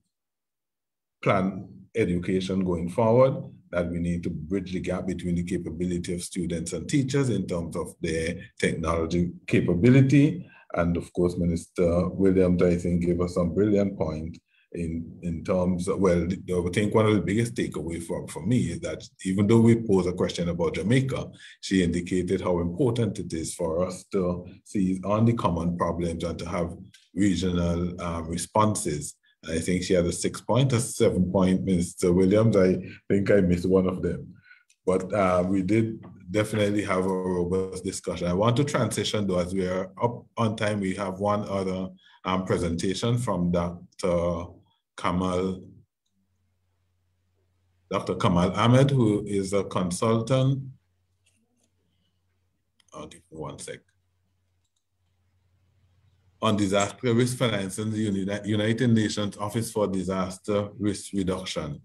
S3: plan education going forward, that we need to bridge the gap between the capability of students and teachers in terms of their technology capability. And of course, Minister Willams, I think, gave us some brilliant points in terms of, well, I think one of the biggest takeaways for me is that even though we pose a question about Jamaica, she indicated how important it is for us to seize on the common problems and to have regional responses. I think she had a 6-point or 7-point, Mr. Willams. I think I missed one of them. But we did definitely have a robust discussion. I want to transition though, as we are up on time. We have one other presentation from Dr. Kamal Ahmed, who is a consultant. I'll give me 1 sec. On disaster risk financing, the United Nations Office for Disaster Risk Reduction.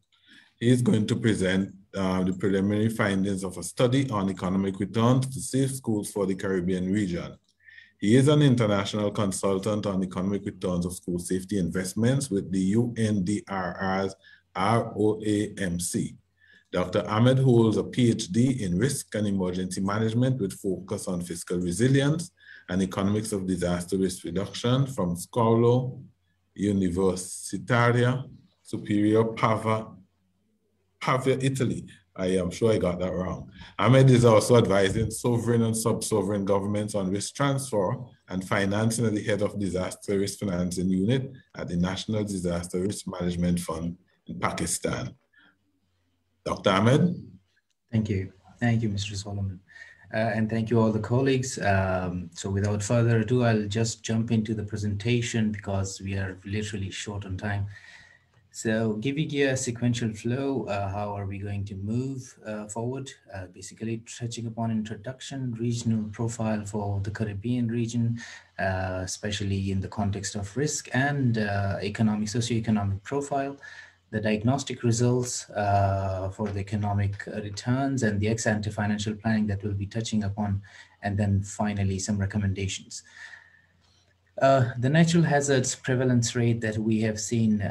S3: He is going to present the preliminary findings of a study on economic returns to safe schools for the Caribbean region. He is an international consultant on economic returns of school safety investments with the UNDRR's ROAMC. Dr. Ahmed holds a PhD in risk and emergency management with focus on fiscal resilience and economics of disaster risk reduction from Scuola Universitaria Superiore Pavia, Italy. I am sure I got that wrong. Ahmed is also advising sovereign and sub-sovereign governments on risk transfer and financing at the head of Disaster Risk Financing Unit at the National Disaster Risk Management Fund in Pakistan. Dr. Ahmed?
S9: Thank you. Thank you, Mr. Solomon. And thank you all the colleagues. So without further ado, I'll just jump into the presentation because we are literally short on time. So giving you a sequential flow, how are we going to move forward? Basically touching upon introduction, regional profile for the Caribbean region, especially in the context of risk and socioeconomic profile, the diagnostic results for the economic returns and the ex-ante financial planning that we'll be touching upon, and then finally some recommendations. The natural hazards prevalence rate that we have seen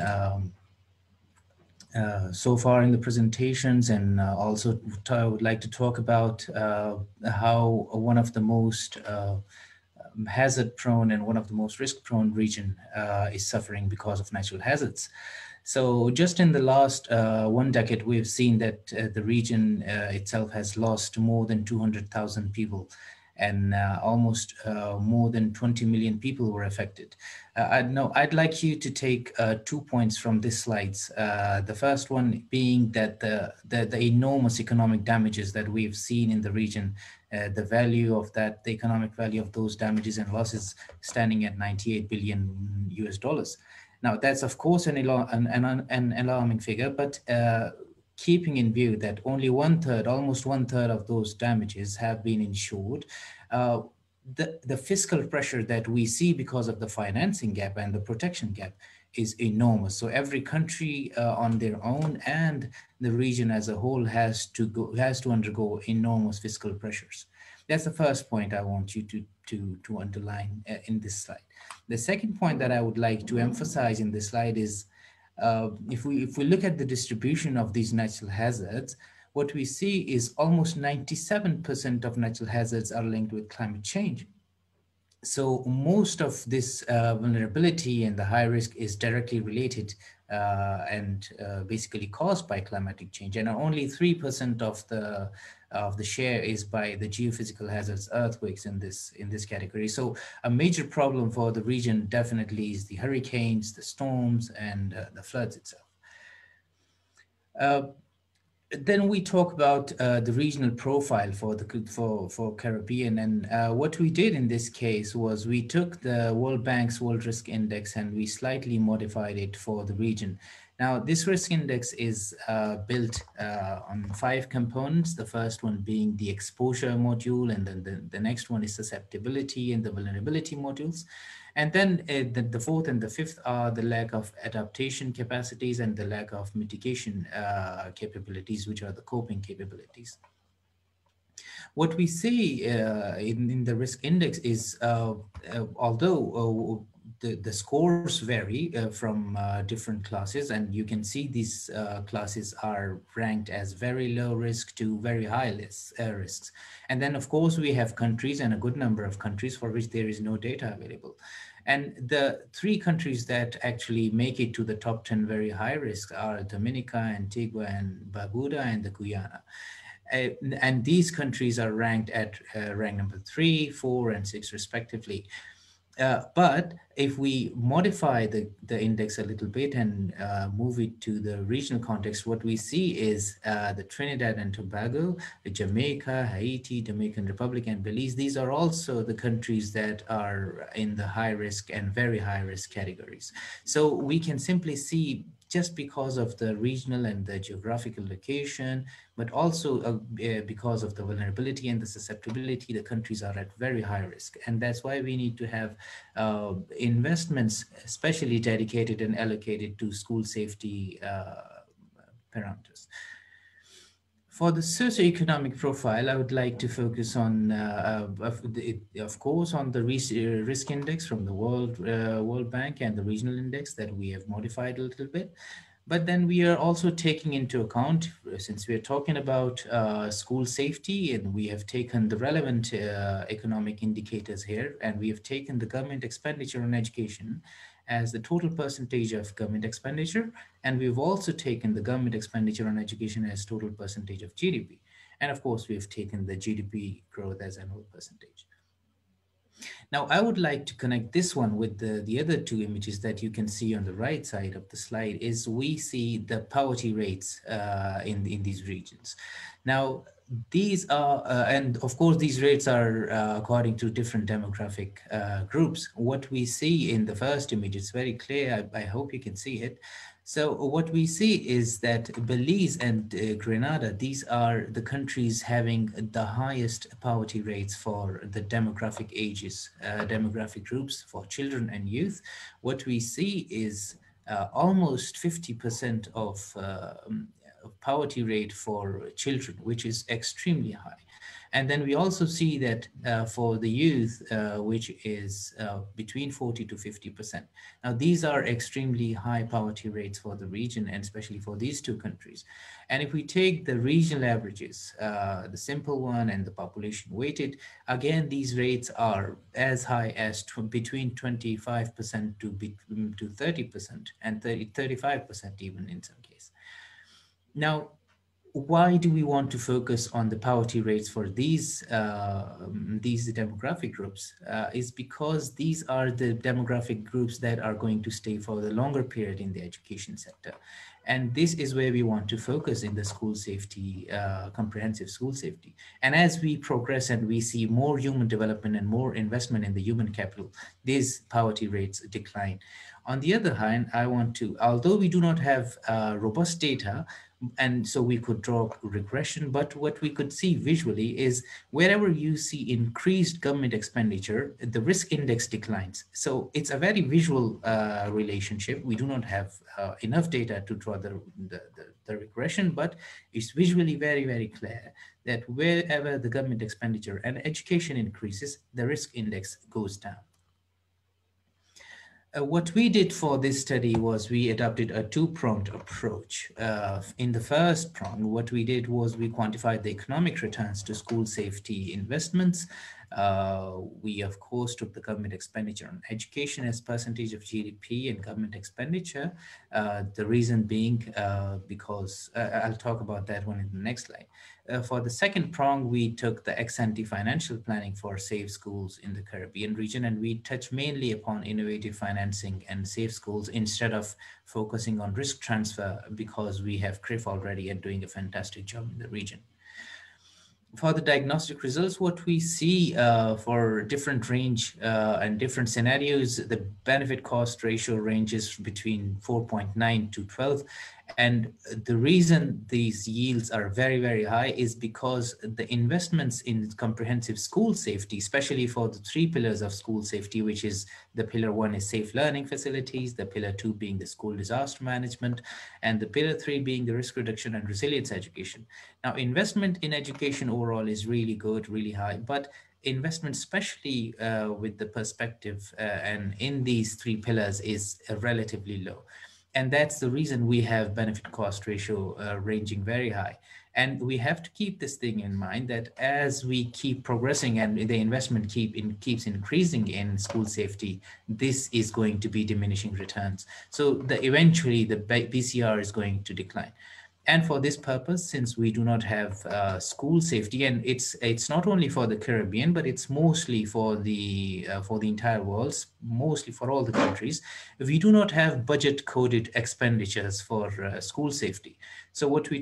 S9: so far in the presentations, and also I would like to talk about how one of the most hazard prone and one of the most risk prone region is suffering because of natural hazards. So just in the last 1 decade, we've seen that the region itself has lost more than 200,000 people, and almost more than 20 million people were affected. I'd like you to take 2 points from these slides. The first one being that the enormous economic damages that we've seen in the region, the value of that, the economic value of those damages and losses standing at $98 billion US. Now, that's of course an alarming figure, but keeping in view that only almost one third of those damages have been insured, the fiscal pressure that we see because of the financing gap and the protection gap is enormous. So every country on their own and the region as a whole has to undergo enormous fiscal pressures. That's the first point I want you to underline in this slide. The second point that I would like to emphasize in this slide is if we look at the distribution of these natural hazards, what we see is almost 97% of natural hazards are linked with climate change. So most of this vulnerability and the high risk is directly related and basically caused by climatic change, and only 3% of the share is by the geophysical hazards, earthquakes in this category. So a major problem for the region definitely is the hurricanes, the storms, and the floods itself. Then we talk about the regional profile for for Caribbean, and what we did in this case was we took the World Bank's World Risk Index and we slightly modified it for the region. Now, this risk index is built on 5 components. The first one being the exposure module, and then the next one is susceptibility and the vulnerability modules. And then the 4th and the 5th are the lack of adaptation capacities and the lack of mitigation capabilities, which are the coping capabilities. What we see in the risk index is, although the scores vary from different classes, and you can see these classes are ranked as very low risk to very high risks. And then, of course, we have countries, and a good number of countries for which there is no data available. And the 3 countries that actually make it to the top 10 very high risk are Dominica, Antigua and Barbuda, and the Guyana. And these countries are ranked at rank number 3, 4, and 6 respectively. But if we modify the index a little bit and move it to the regional context, what we see is the Trinidad and Tobago, Jamaica, Haiti, Dominican Republic, and Belize. These are also the countries that are in the high risk and very high risk categories. So we can simply see, just because of the regional and the geographical location, but also because of the vulnerability and the susceptibility, the countries are at very high risk. And that's why we need to have investments especially dedicated and allocated to school safety parameters. For the socioeconomic profile, I would like to focus on, of course, on the risk index from the World Bank and the regional index that we have modified a little bit. But then we are also taking into account, since we are talking about school safety, and we have taken the relevant economic indicators here, and we have taken the government expenditure on education as the total percentage of government expenditure. And we've also taken the government expenditure on education as total percentage of GDP. And of course, we've taken the GDP growth as annual percentage. Now, I would like to connect this one with the other 2 images that you can see on the right side of the slide. Is we see the poverty rates in these regions. Now, these are, and of course, these rates are according to different demographic groups. What we see in the first image, it's very clear, I hope you can see it. So what we see is that Belize and Grenada, these are the countries having the highest poverty rates for the demographic ages, demographic groups for children and youth. What we see is almost 50% of poverty rate for children, which is extremely high. And then we also see that for the youth, which is between 40 to 50%. Now, these are extremely high poverty rates for the region, and especially for these 2 countries. And if we take the regional averages, the simple one and the population weighted, again, these rates are as high as between 25% to 30% and 35% even in some cases. Now, why do we want to focus on the poverty rates for these demographic groups? Is because these are the demographic groups that are going to stay for the longer period in the education sector. And this is where we want to focus in the school safety, comprehensive school safety. And as we progress and we see more human development and more investment in the human capital, these poverty rates decline. On the other hand, I want to, although we do not have robust data, and so we could draw regression, but what we could see visually is wherever you see increased government expenditure, the risk index declines. So it's a very visual relationship. We do not have enough data to draw the regression, but it's visually very, very clear that wherever the government expenditure and education increases, the risk index goes down. What we did for this study was we adopted a 2-pronged approach. In the first prong, what we did was we quantified the economic returns to school safety investments. We, of course, took the government expenditure on education as percentage of GDP and government expenditure. The reason being because I'll talk about that one in the next slide. For the second prong, we took the ex-ante financial planning for safe schools in the Caribbean region, and we touched mainly upon innovative financing and safe schools instead of focusing on risk transfer, because we have CRIF already and doing a fantastic job in the region. For the diagnostic results, what we see for different range and different scenarios, the benefit cost ratio ranges between 4.9 to 12. And the reason these yields are very, very high is because the investments in comprehensive school safety, especially for the 3 pillars of school safety, which is the pillar 1 is safe learning facilities, the pillar 2 being the school disaster management, and the pillar 3 being the risk reduction and resilience education. Now, investment in education overall is really good, really high, but investment, especially with the perspective and in these 3 pillars, is relatively low. And that's the reason we have benefit cost ratio ranging very high. And we have to keep this thing in mind that as we keep progressing and the investment keeps increasing in school safety, this is going to be diminishing returns. So eventually the BCR is going to decline. And for this purpose, since we do not have school safety, and it's not only for the Caribbean, but it's mostly for the entire world, mostly for all the countries, we do not have budget-coded expenditures for school safety. So what we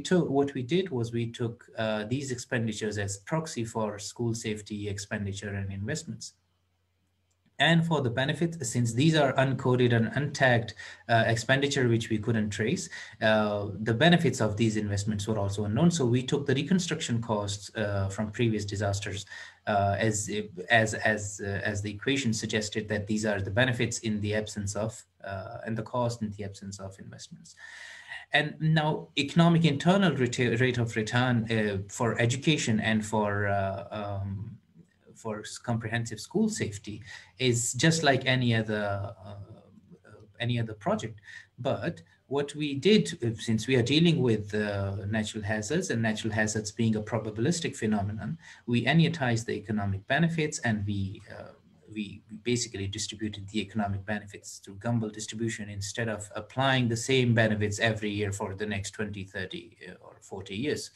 S9: did was we took these expenditures as proxy for school safety expenditure and investments. And for the benefits, since these are uncoded and untagged expenditure, which we couldn't trace, the benefits of these investments were also unknown. So we took the reconstruction costs from previous disasters as the equation suggested, that these are the benefits in the absence of, and the cost in the absence of investments. And now economic internal rate of return for education and for comprehensive school safety is just like any other project. But what we did, since we are dealing with natural hazards, and natural hazards being a probabilistic phenomenon, we annuitized the economic benefits, and we basically distributed the economic benefits through gumball distribution instead of applying the same benefits every year for the next 20, 30, or 40 years.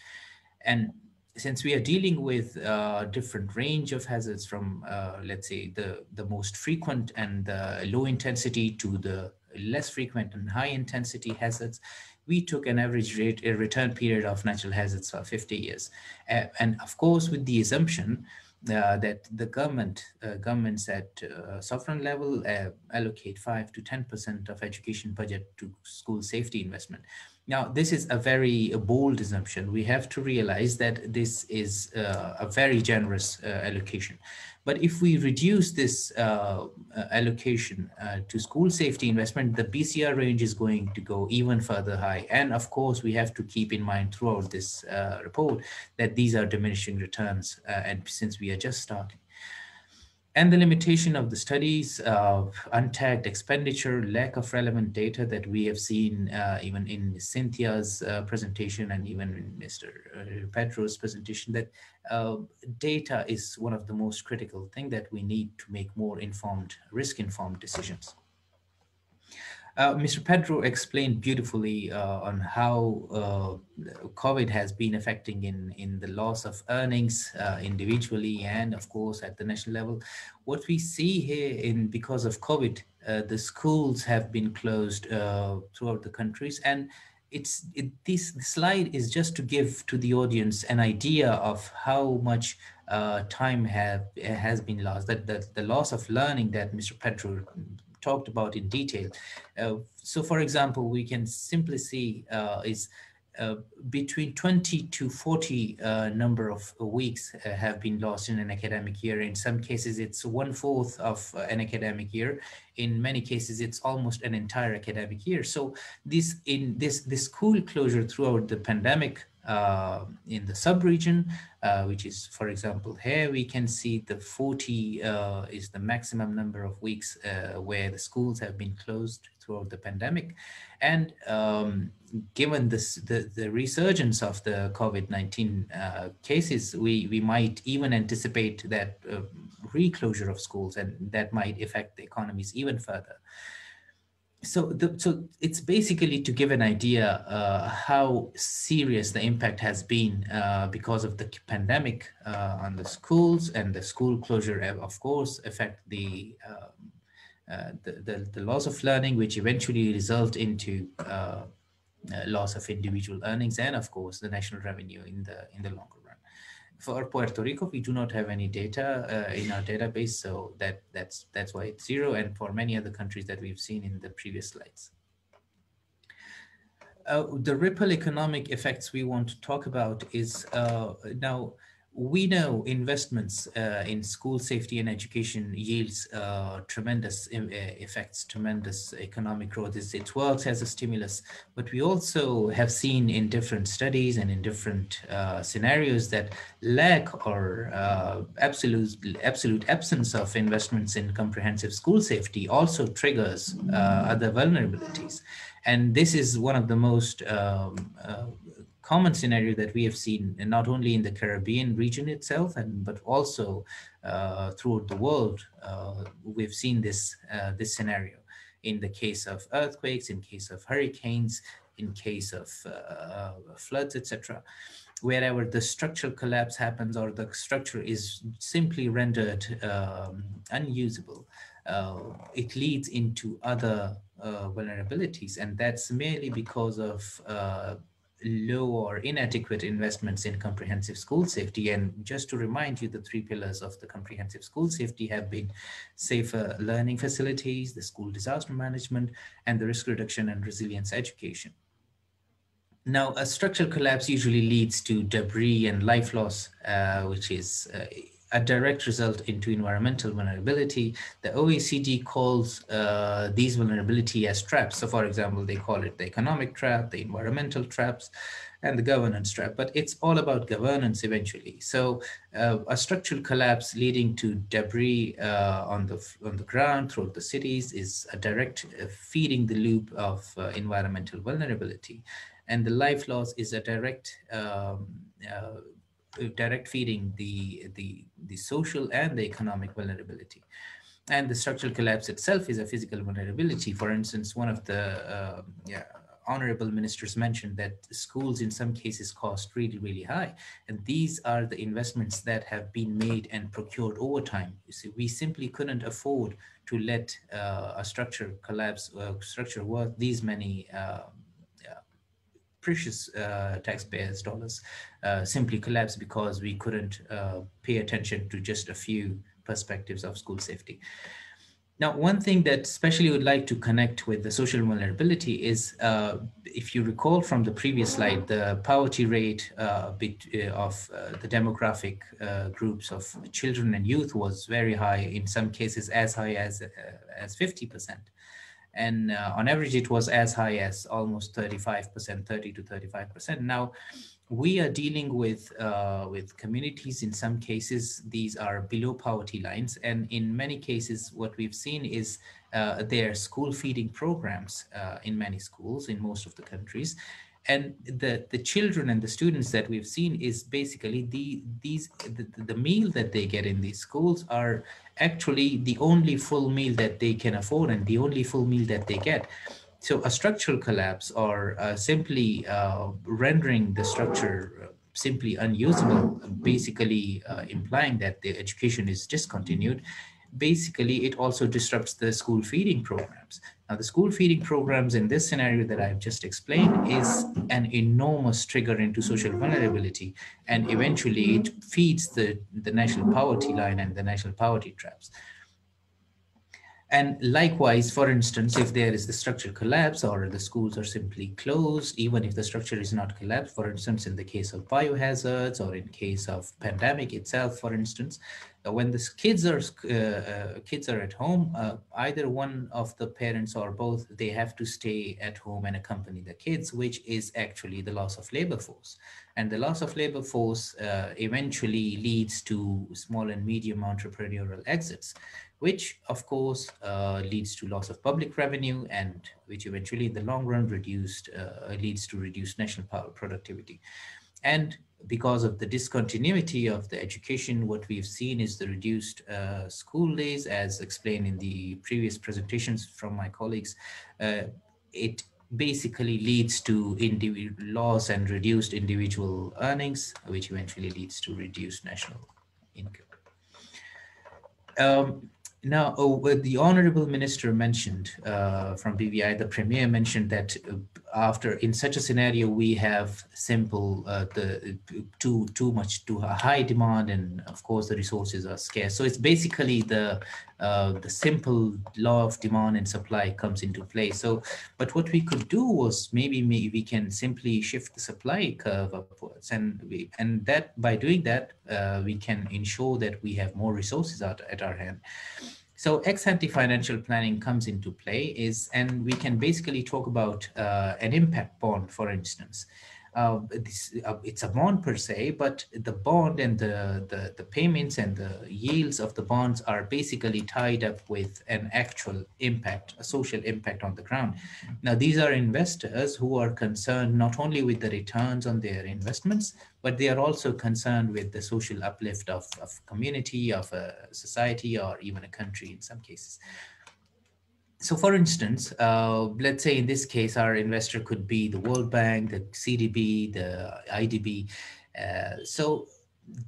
S9: And since we are dealing with a different range of hazards from, let's say, the most frequent and low intensity to the less frequent and high intensity hazards, we took an average return period of natural hazards for 50 years. And of course, with the assumption that the governments at sovereign level allocate 5 to 10% of education budget to school safety investment. Now, this is a very bold assumption. We have to realize that this is a very generous allocation. But if we reduce this allocation to school safety investment, the BCR range is going to go even further high. And of course, we have to keep in mind throughout this report that these are diminishing returns, and since we are just starting. And the limitation of the studies, untagged expenditure, lack of relevant data that we have seen even in Cynthia's presentation and even in Mr. Pedro's presentation, that data is one of the most critical things that we need to make more informed, risk-informed decisions. Mr. Pedro explained beautifully on how COVID has been affecting in the loss of earnings individually and of course at the national level. What we see here because of COVID, the schools have been closed throughout the countries, and this slide is just to give to the audience an idea of how much time has been lost, that the loss of learning that Mr. Pedro talked about in detail. So for example, we can simply see is between 20 to 40 number of weeks have been lost in an academic year. In some cases, it's 1/4 of an academic year. In many cases, it's almost an entire academic year. So this school closure throughout the pandemic in the sub-region, which is, for example, here we can see the 40 is the maximum number of weeks where the schools have been closed throughout the pandemic. And given the resurgence of the COVID-19 cases, we might even anticipate that reclosure of schools, and that might affect the economies even further. So it's basically to give an idea how serious the impact has been because of the pandemic on the schools, and the school closure, of course, affect the loss of learning, which eventually result into loss of individual earnings and, of course, the national revenue in the longer run. For Puerto Rico, we do not have any data in our database, so that's why it's zero, and for many other countries that we've seen in the previous slides. The ripple economic effects we want to talk about is now we know investments in school safety and education yields tremendous effects, tremendous economic growth. It works as a stimulus, but we also have seen in different studies and in different scenarios that lack or absolute absence of investments in comprehensive school safety also triggers other vulnerabilities. And this is one of the most common scenario that we have seen, and not only in the Caribbean region itself, but also throughout the world. We've seen this scenario in the case of earthquakes, in case of hurricanes, in case of floods, etc. Wherever the structural collapse happens or the structure is simply rendered unusable, it leads into other vulnerabilities, and that's merely because of low or inadequate investments in comprehensive school safety. And just to remind you, the 3 pillars of the comprehensive school safety have been safer learning facilities, the school disaster management, and the risk reduction and resilience education. Now, a structural collapse usually leads to debris and life loss, which is a direct result into environmental vulnerability. The OECD calls these vulnerability as traps. So for example, they call it the economic trap, the environmental traps, and the governance trap, but it's all about governance eventually. So a structural collapse leading to debris on the ground throughout the cities is a direct feeding the loop of environmental vulnerability. And the life loss is a direct feeding the social and the economic vulnerability. And the structural collapse itself is a physical vulnerability. For instance, one of the honorable ministers mentioned that schools in some cases cost really, really high. And these are the investments that have been made and procured over time. You see, we simply couldn't afford to let a structure collapse, structure worth these many precious taxpayers' dollars simply collapse because we couldn't pay attention to just a few perspectives of school safety. Now, one thing that especially would like to connect with the social vulnerability is, if you recall from the previous slide, the poverty rate of the demographic groups of children and youth was very high, in some cases as high as 50%. And on average, it was as high as almost 35%, 30 to 35%. Now, we are dealing with communities. In some cases, these are below poverty lines. And in many cases, what we've seen is their school feeding programs in many schools in most of the countries. And the children and the students that we've seen is basically the meal that they get in these schools are actually the only full meal that they can afford and the only full meal that they get. So a structural collapse or simply rendering the structure simply unusable, basically implying that the education is discontinued, basically it also disrupts the school feeding programs. Now, the school feeding programs in this scenario that I've just explained is an enormous trigger into social vulnerability, and eventually it feeds the national poverty line and the national poverty traps. And likewise, for instance, if there is the structural collapse or the schools are simply closed, even if the structure is not collapsed, for instance, in the case of biohazards or in case of pandemic itself, for instance, when the kids are at home, either one of the parents or both, they have to stay at home and accompany the kids, which is actually the loss of labor force. And the loss of labor force eventually leads to small and medium entrepreneurial exits, which of course leads to loss of public revenue, and which eventually in the long run leads to reduced national power productivity. And because of the discontinuity of the education, what we've seen is the reduced school days, as explained in the previous presentations from my colleagues. It basically leads to loss and reduced individual earnings, which eventually leads to reduced national income. Now, the Honourable Minister mentioned from BVI, the Premier mentioned that after, in such a scenario, we have simple, too high demand, and of course the resources are scarce. So it's basically the simple law of demand and supply comes into play. So, but what we could do was maybe we can simply shift the supply curve upwards, and that by doing that, we can ensure that we have more resources at our hand. So ex-ante financial planning comes into play and we can basically talk about an impact bond, for instance. It's a bond per se, but the bond and the payments and the yields of the bonds are basically tied up with an actual impact, a social impact on the ground. Now, these are investors who are concerned not only with the returns on their investments, but they are also concerned with the social uplift of community, of a society, or even a country in some cases. So for instance, let's say in this case, our investor could be the World Bank, the CDB, the IDB. So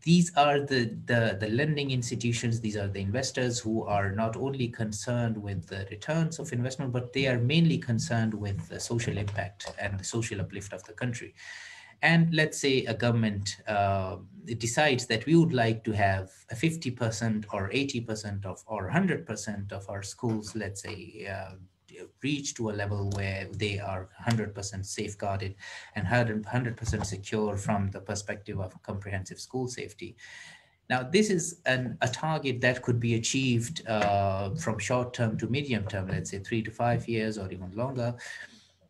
S9: these are the lending institutions. These are the investors who are not only concerned with the returns of investment, but they are mainly concerned with the social impact and the social uplift of the country. And let's say a government decides that we would like to have a 50% or 80% of or 100% of our schools, let's say, reach to a level where they are 100% safeguarded and 100% secure from the perspective of comprehensive school safety. Now, this is a target that could be achieved from short term to medium term, let's say 3 to 5 years or even longer.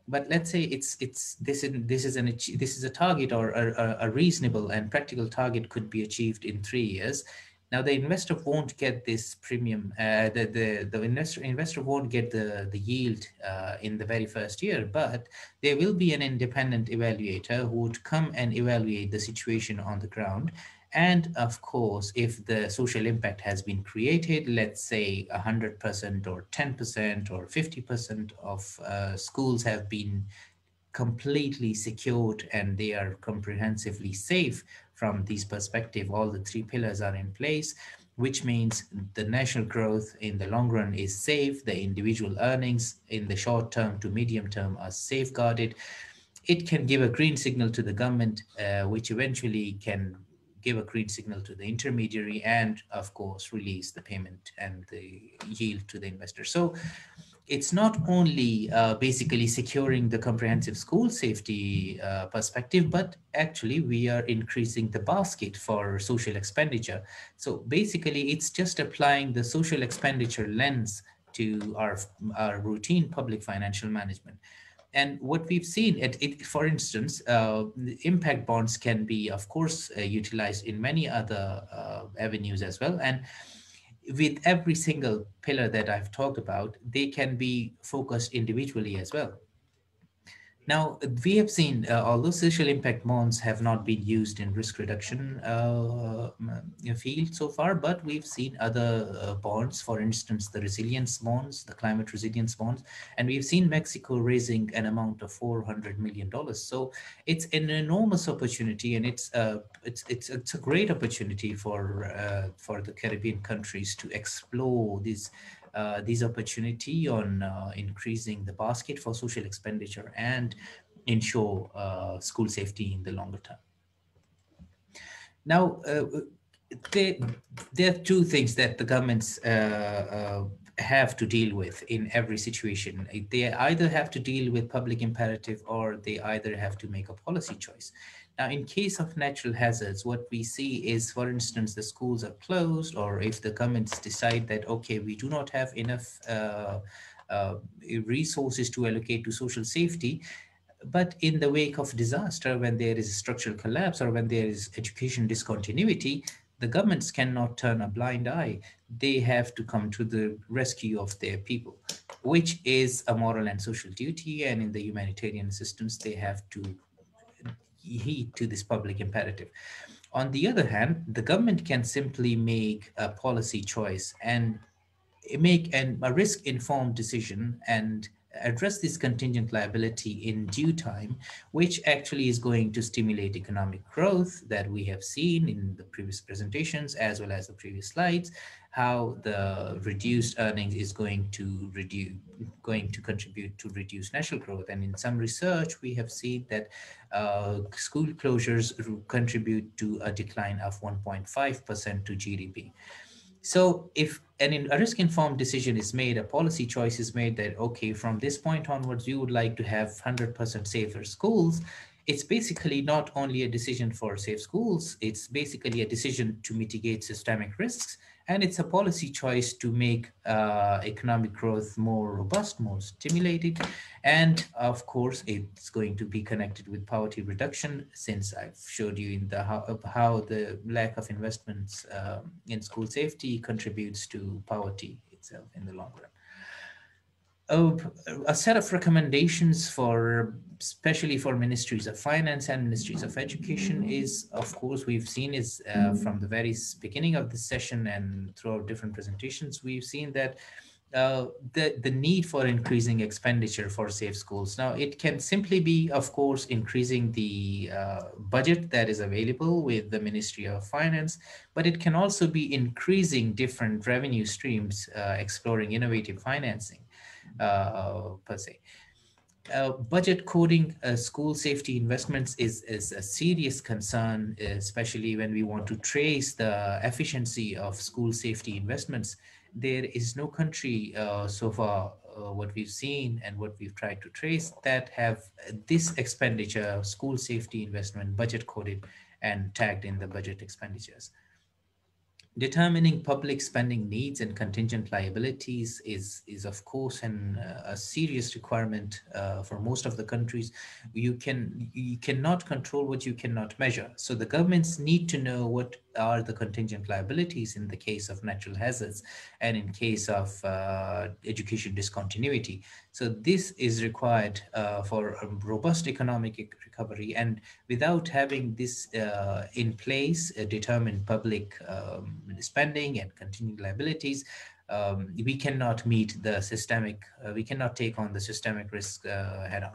S9: But let's say this is a target, or a reasonable and practical target could be achieved in 3 years. Now the investor won't get this premium. The investor won't get the yield in the very first year, but there will be an independent evaluator who would come and evaluate the situation on the ground. And of course, if the social impact has been created, let's say 100% or 10% or 50% of schools have been completely secured and they are comprehensively safe from this perspective, all the 3 pillars are in place, which means the national growth in the long run is safe, the individual earnings in the short term to medium term are safeguarded. It can give a green signal to the government, which eventually can give a green signal to the intermediary and of course release the payment and the yield to the investor. So it's not only basically securing the comprehensive school safety perspective, but actually we are increasing the basket for social expenditure. So basically it's just applying the social expenditure lens to our routine public financial management. And what we've seen, for instance, the impact bonds can be, of course, utilized in many other avenues as well. And with every single pillar that I've talked about, they can be focused individually as well. Now, we have seen, although social impact bonds have not been used in risk reduction field so far, but we've seen other bonds, for instance, the resilience bonds, the climate resilience bonds, and we've seen Mexico raising an amount of $400 million. So it's an enormous opportunity, and it's a great opportunity for the Caribbean countries to explore these opportunity on increasing the basket for social expenditure and ensure school safety in the longer term. Now, there are 2 things that the governments have to deal with in every situation. They either have to deal with public imperative or they either have to make a policy choice. Now, in case of natural hazards, what we see is, for instance, the schools are closed, or if the governments decide that, okay, we do not have enough resources to allocate to social safety, but in the wake of disaster, when there is a structural collapse or when there is education discontinuity, the governments cannot turn a blind eye. They have to come to the rescue of their people, which is a moral and social duty. And in the humanitarian assistance, they have to heed to this public imperative. On the other hand, the government can simply make a policy choice and make a risk-informed decision and address this contingent liability in due time, which actually is going to stimulate economic growth that we have seen in the previous presentations as well as the previous slides, how the reduced earnings is going to contribute to reduced national growth. And in some research, we have seen that school closures contribute to a decline of 1.5% to GDP. So if a risk-informed decision is made, a policy choice is made that, okay, from this point onwards, you would like to have 100% safer schools, it's basically not only a decision for safe schools, it's basically a decision to mitigate systemic risks. And it's a policy choice to make economic growth more robust, more stimulated. And of course, it's going to be connected with poverty reduction, since I've showed you in the how the lack of investments in school safety contributes to poverty itself in the long run. A set of recommendations especially for Ministries of Finance and Ministries of Education is, of course, we've seen is from the very beginning of the session and throughout different presentations, we've seen that the need for increasing expenditure for safe schools. Now, it can simply be, of course, increasing the budget that is available with the Ministry of Finance, but it can also be increasing different revenue streams, exploring innovative financing. Per se. Budget coding school safety investments is a serious concern, especially when we want to trace the efficiency of school safety investments. There is no country so far, what we've seen and what we've tried to trace, that have this expenditure, school safety investment, budget coded and tagged in the budget expenditures. Determining public spending needs and contingent liabilities is of course a serious requirement for most of the countries. You cannot control what you cannot measure. So the governments need to know what are the contingent liabilities in the case of natural hazards and in case of education discontinuity. So this is required for a robust economic recovery, and without having this in place, determined public spending and contingent liabilities, we cannot meet the systemic, we cannot take on the systemic risk head on.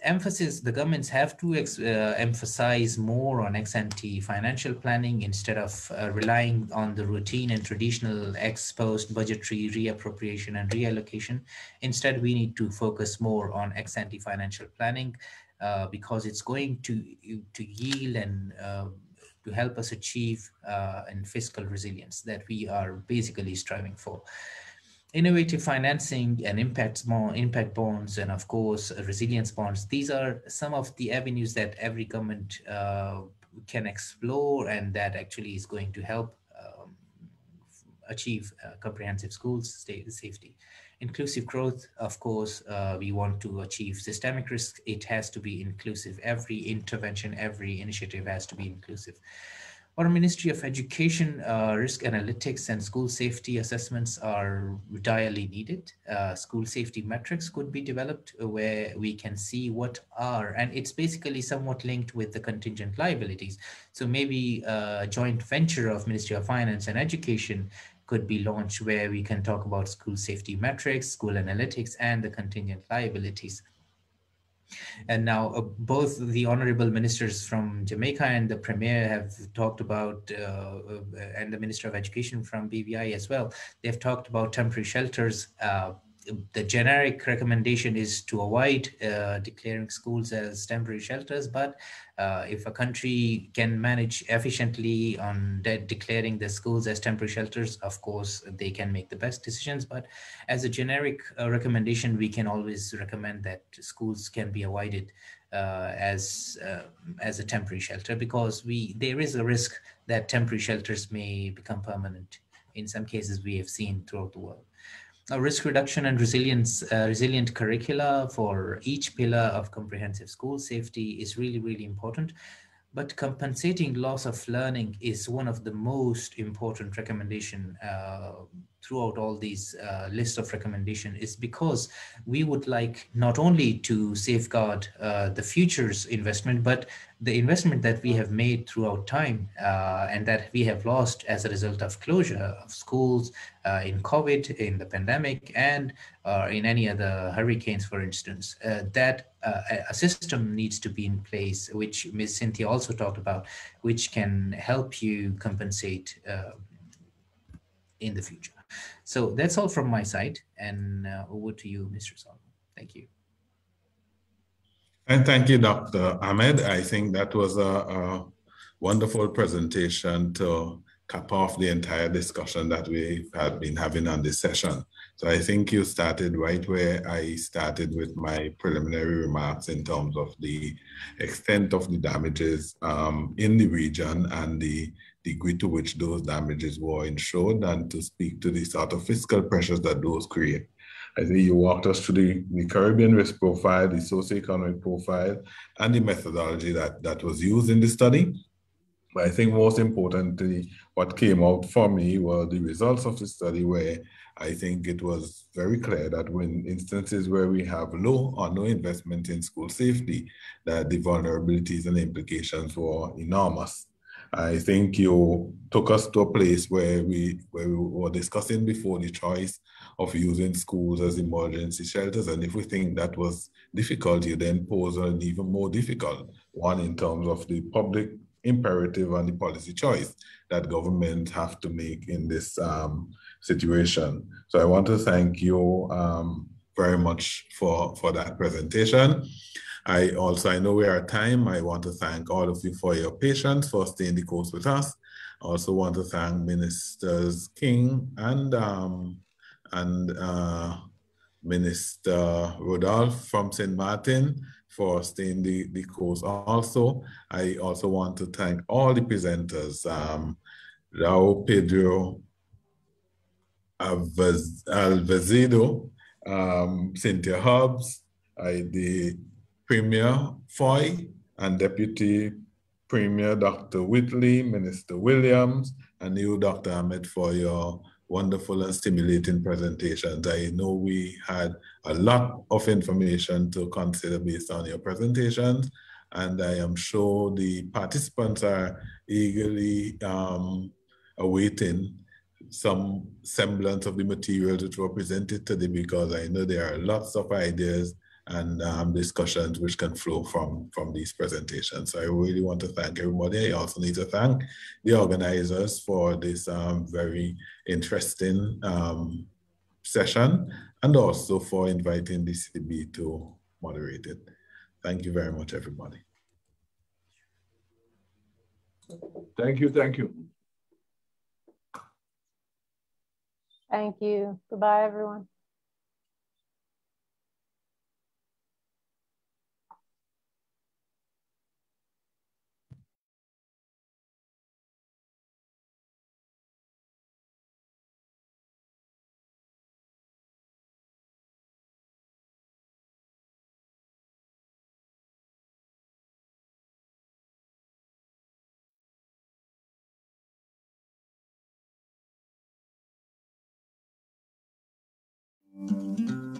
S9: The governments have to emphasize more on ex-ante financial planning instead of relying on the routine and traditional ex-post budgetary reappropriation and reallocation. Instead, we need to focus more on ex-ante financial planning because it's going to yield and to help us achieve in fiscal resilience that we are basically striving for. Innovative financing and impact bonds, and of course resilience bonds. These are some of the avenues that every government can explore, and that actually is going to help achieve comprehensive schools safety. Inclusive growth, of course, we want to achieve systemic risk. It has to be inclusive. Every intervention, every initiative has to be inclusive. For Ministry of Education, risk analytics and school safety assessments are direly needed. School safety metrics could be developed where we can see what are, and it's basically somewhat linked with the contingent liabilities. So maybe a joint venture of Ministry of Finance and Education could be launched where we can talk about school safety metrics, school analytics, and the contingent liabilities. And now both the honorable ministers from Jamaica and the Premier have talked about, and the Minister of Education from BVI as well, they've talked about temporary shelters. The generic recommendation is to avoid declaring schools as temporary shelters, but if a country can manage efficiently on declaring the schools as temporary shelters, of course, they can make the best decisions. But as a generic recommendation, we can always recommend that schools can be avoided as a temporary shelter, because there is a risk that temporary shelters may become permanent. In some cases, we have seen throughout the world. Risk reduction and resilient curricula for each pillar of comprehensive school safety is really, really important. But compensating loss of learning is one of the most important recommendation throughout all these lists of recommendations is because we would like not only to safeguard the future's investment, but the investment that we have made throughout time and that we have lost as a result of closure of schools in COVID, in the pandemic, and in any other hurricanes, for instance, that a system needs to be in place, which Ms. Cynthia also talked about, which can help you compensate in the future. So that's all from my side, and over to you, Mr. Solomon. Thank you.
S3: And thank you, Dr. Ahmed. I think that was a wonderful presentation to cap off the entire discussion that we have been having on this session. So I think you started right where I started with my preliminary remarks in terms of the extent of the damages in the region and the degree to which those damages were insured, and to speak to the sort of fiscal pressures that those create. I think you walked us through the Caribbean risk profile, the socioeconomic profile, and the methodology that was used in the study. But I think most importantly, what came out for me were the results of the study, where I think it was very clear that when instances where we have low or no investment in school safety, that the vulnerabilities and implications were enormous. I think you took us to a place where we were discussing before the choice of using schools as emergency shelters. And if we think that was difficult, you then pose an even more difficult one in terms of the public imperative and the policy choice that governments have to make in this situation. So I want to thank you very much for that presentation. I know we are at time. I want to thank all of you for your patience, for staying the course with us. I also want to thank Ministers King and Minister Rodolphe from St. Martin for staying the course also. I also want to thank all the presenters, Raul Pedro Alvazido, Cynthia Hobbs, the Premier Fahie, and Deputy Premier Dr. Whitley, Minister Willams, and you, Dr. Ahmed, for your wonderful and stimulating presentations. I know we had a lot of information to consider based on your presentations, and I am sure the participants are eagerly awaiting some semblance of the materials which were presented today, because I know there are lots of ideas and discussions which can flow from these presentations. So I really want to thank everybody. I also need to thank the organizers for this very interesting session, and also for inviting the CB to moderate it. Thank you very much, everybody.
S6: Thank you, thank you.
S5: Thank you. Goodbye, everyone.
S10: Thank you.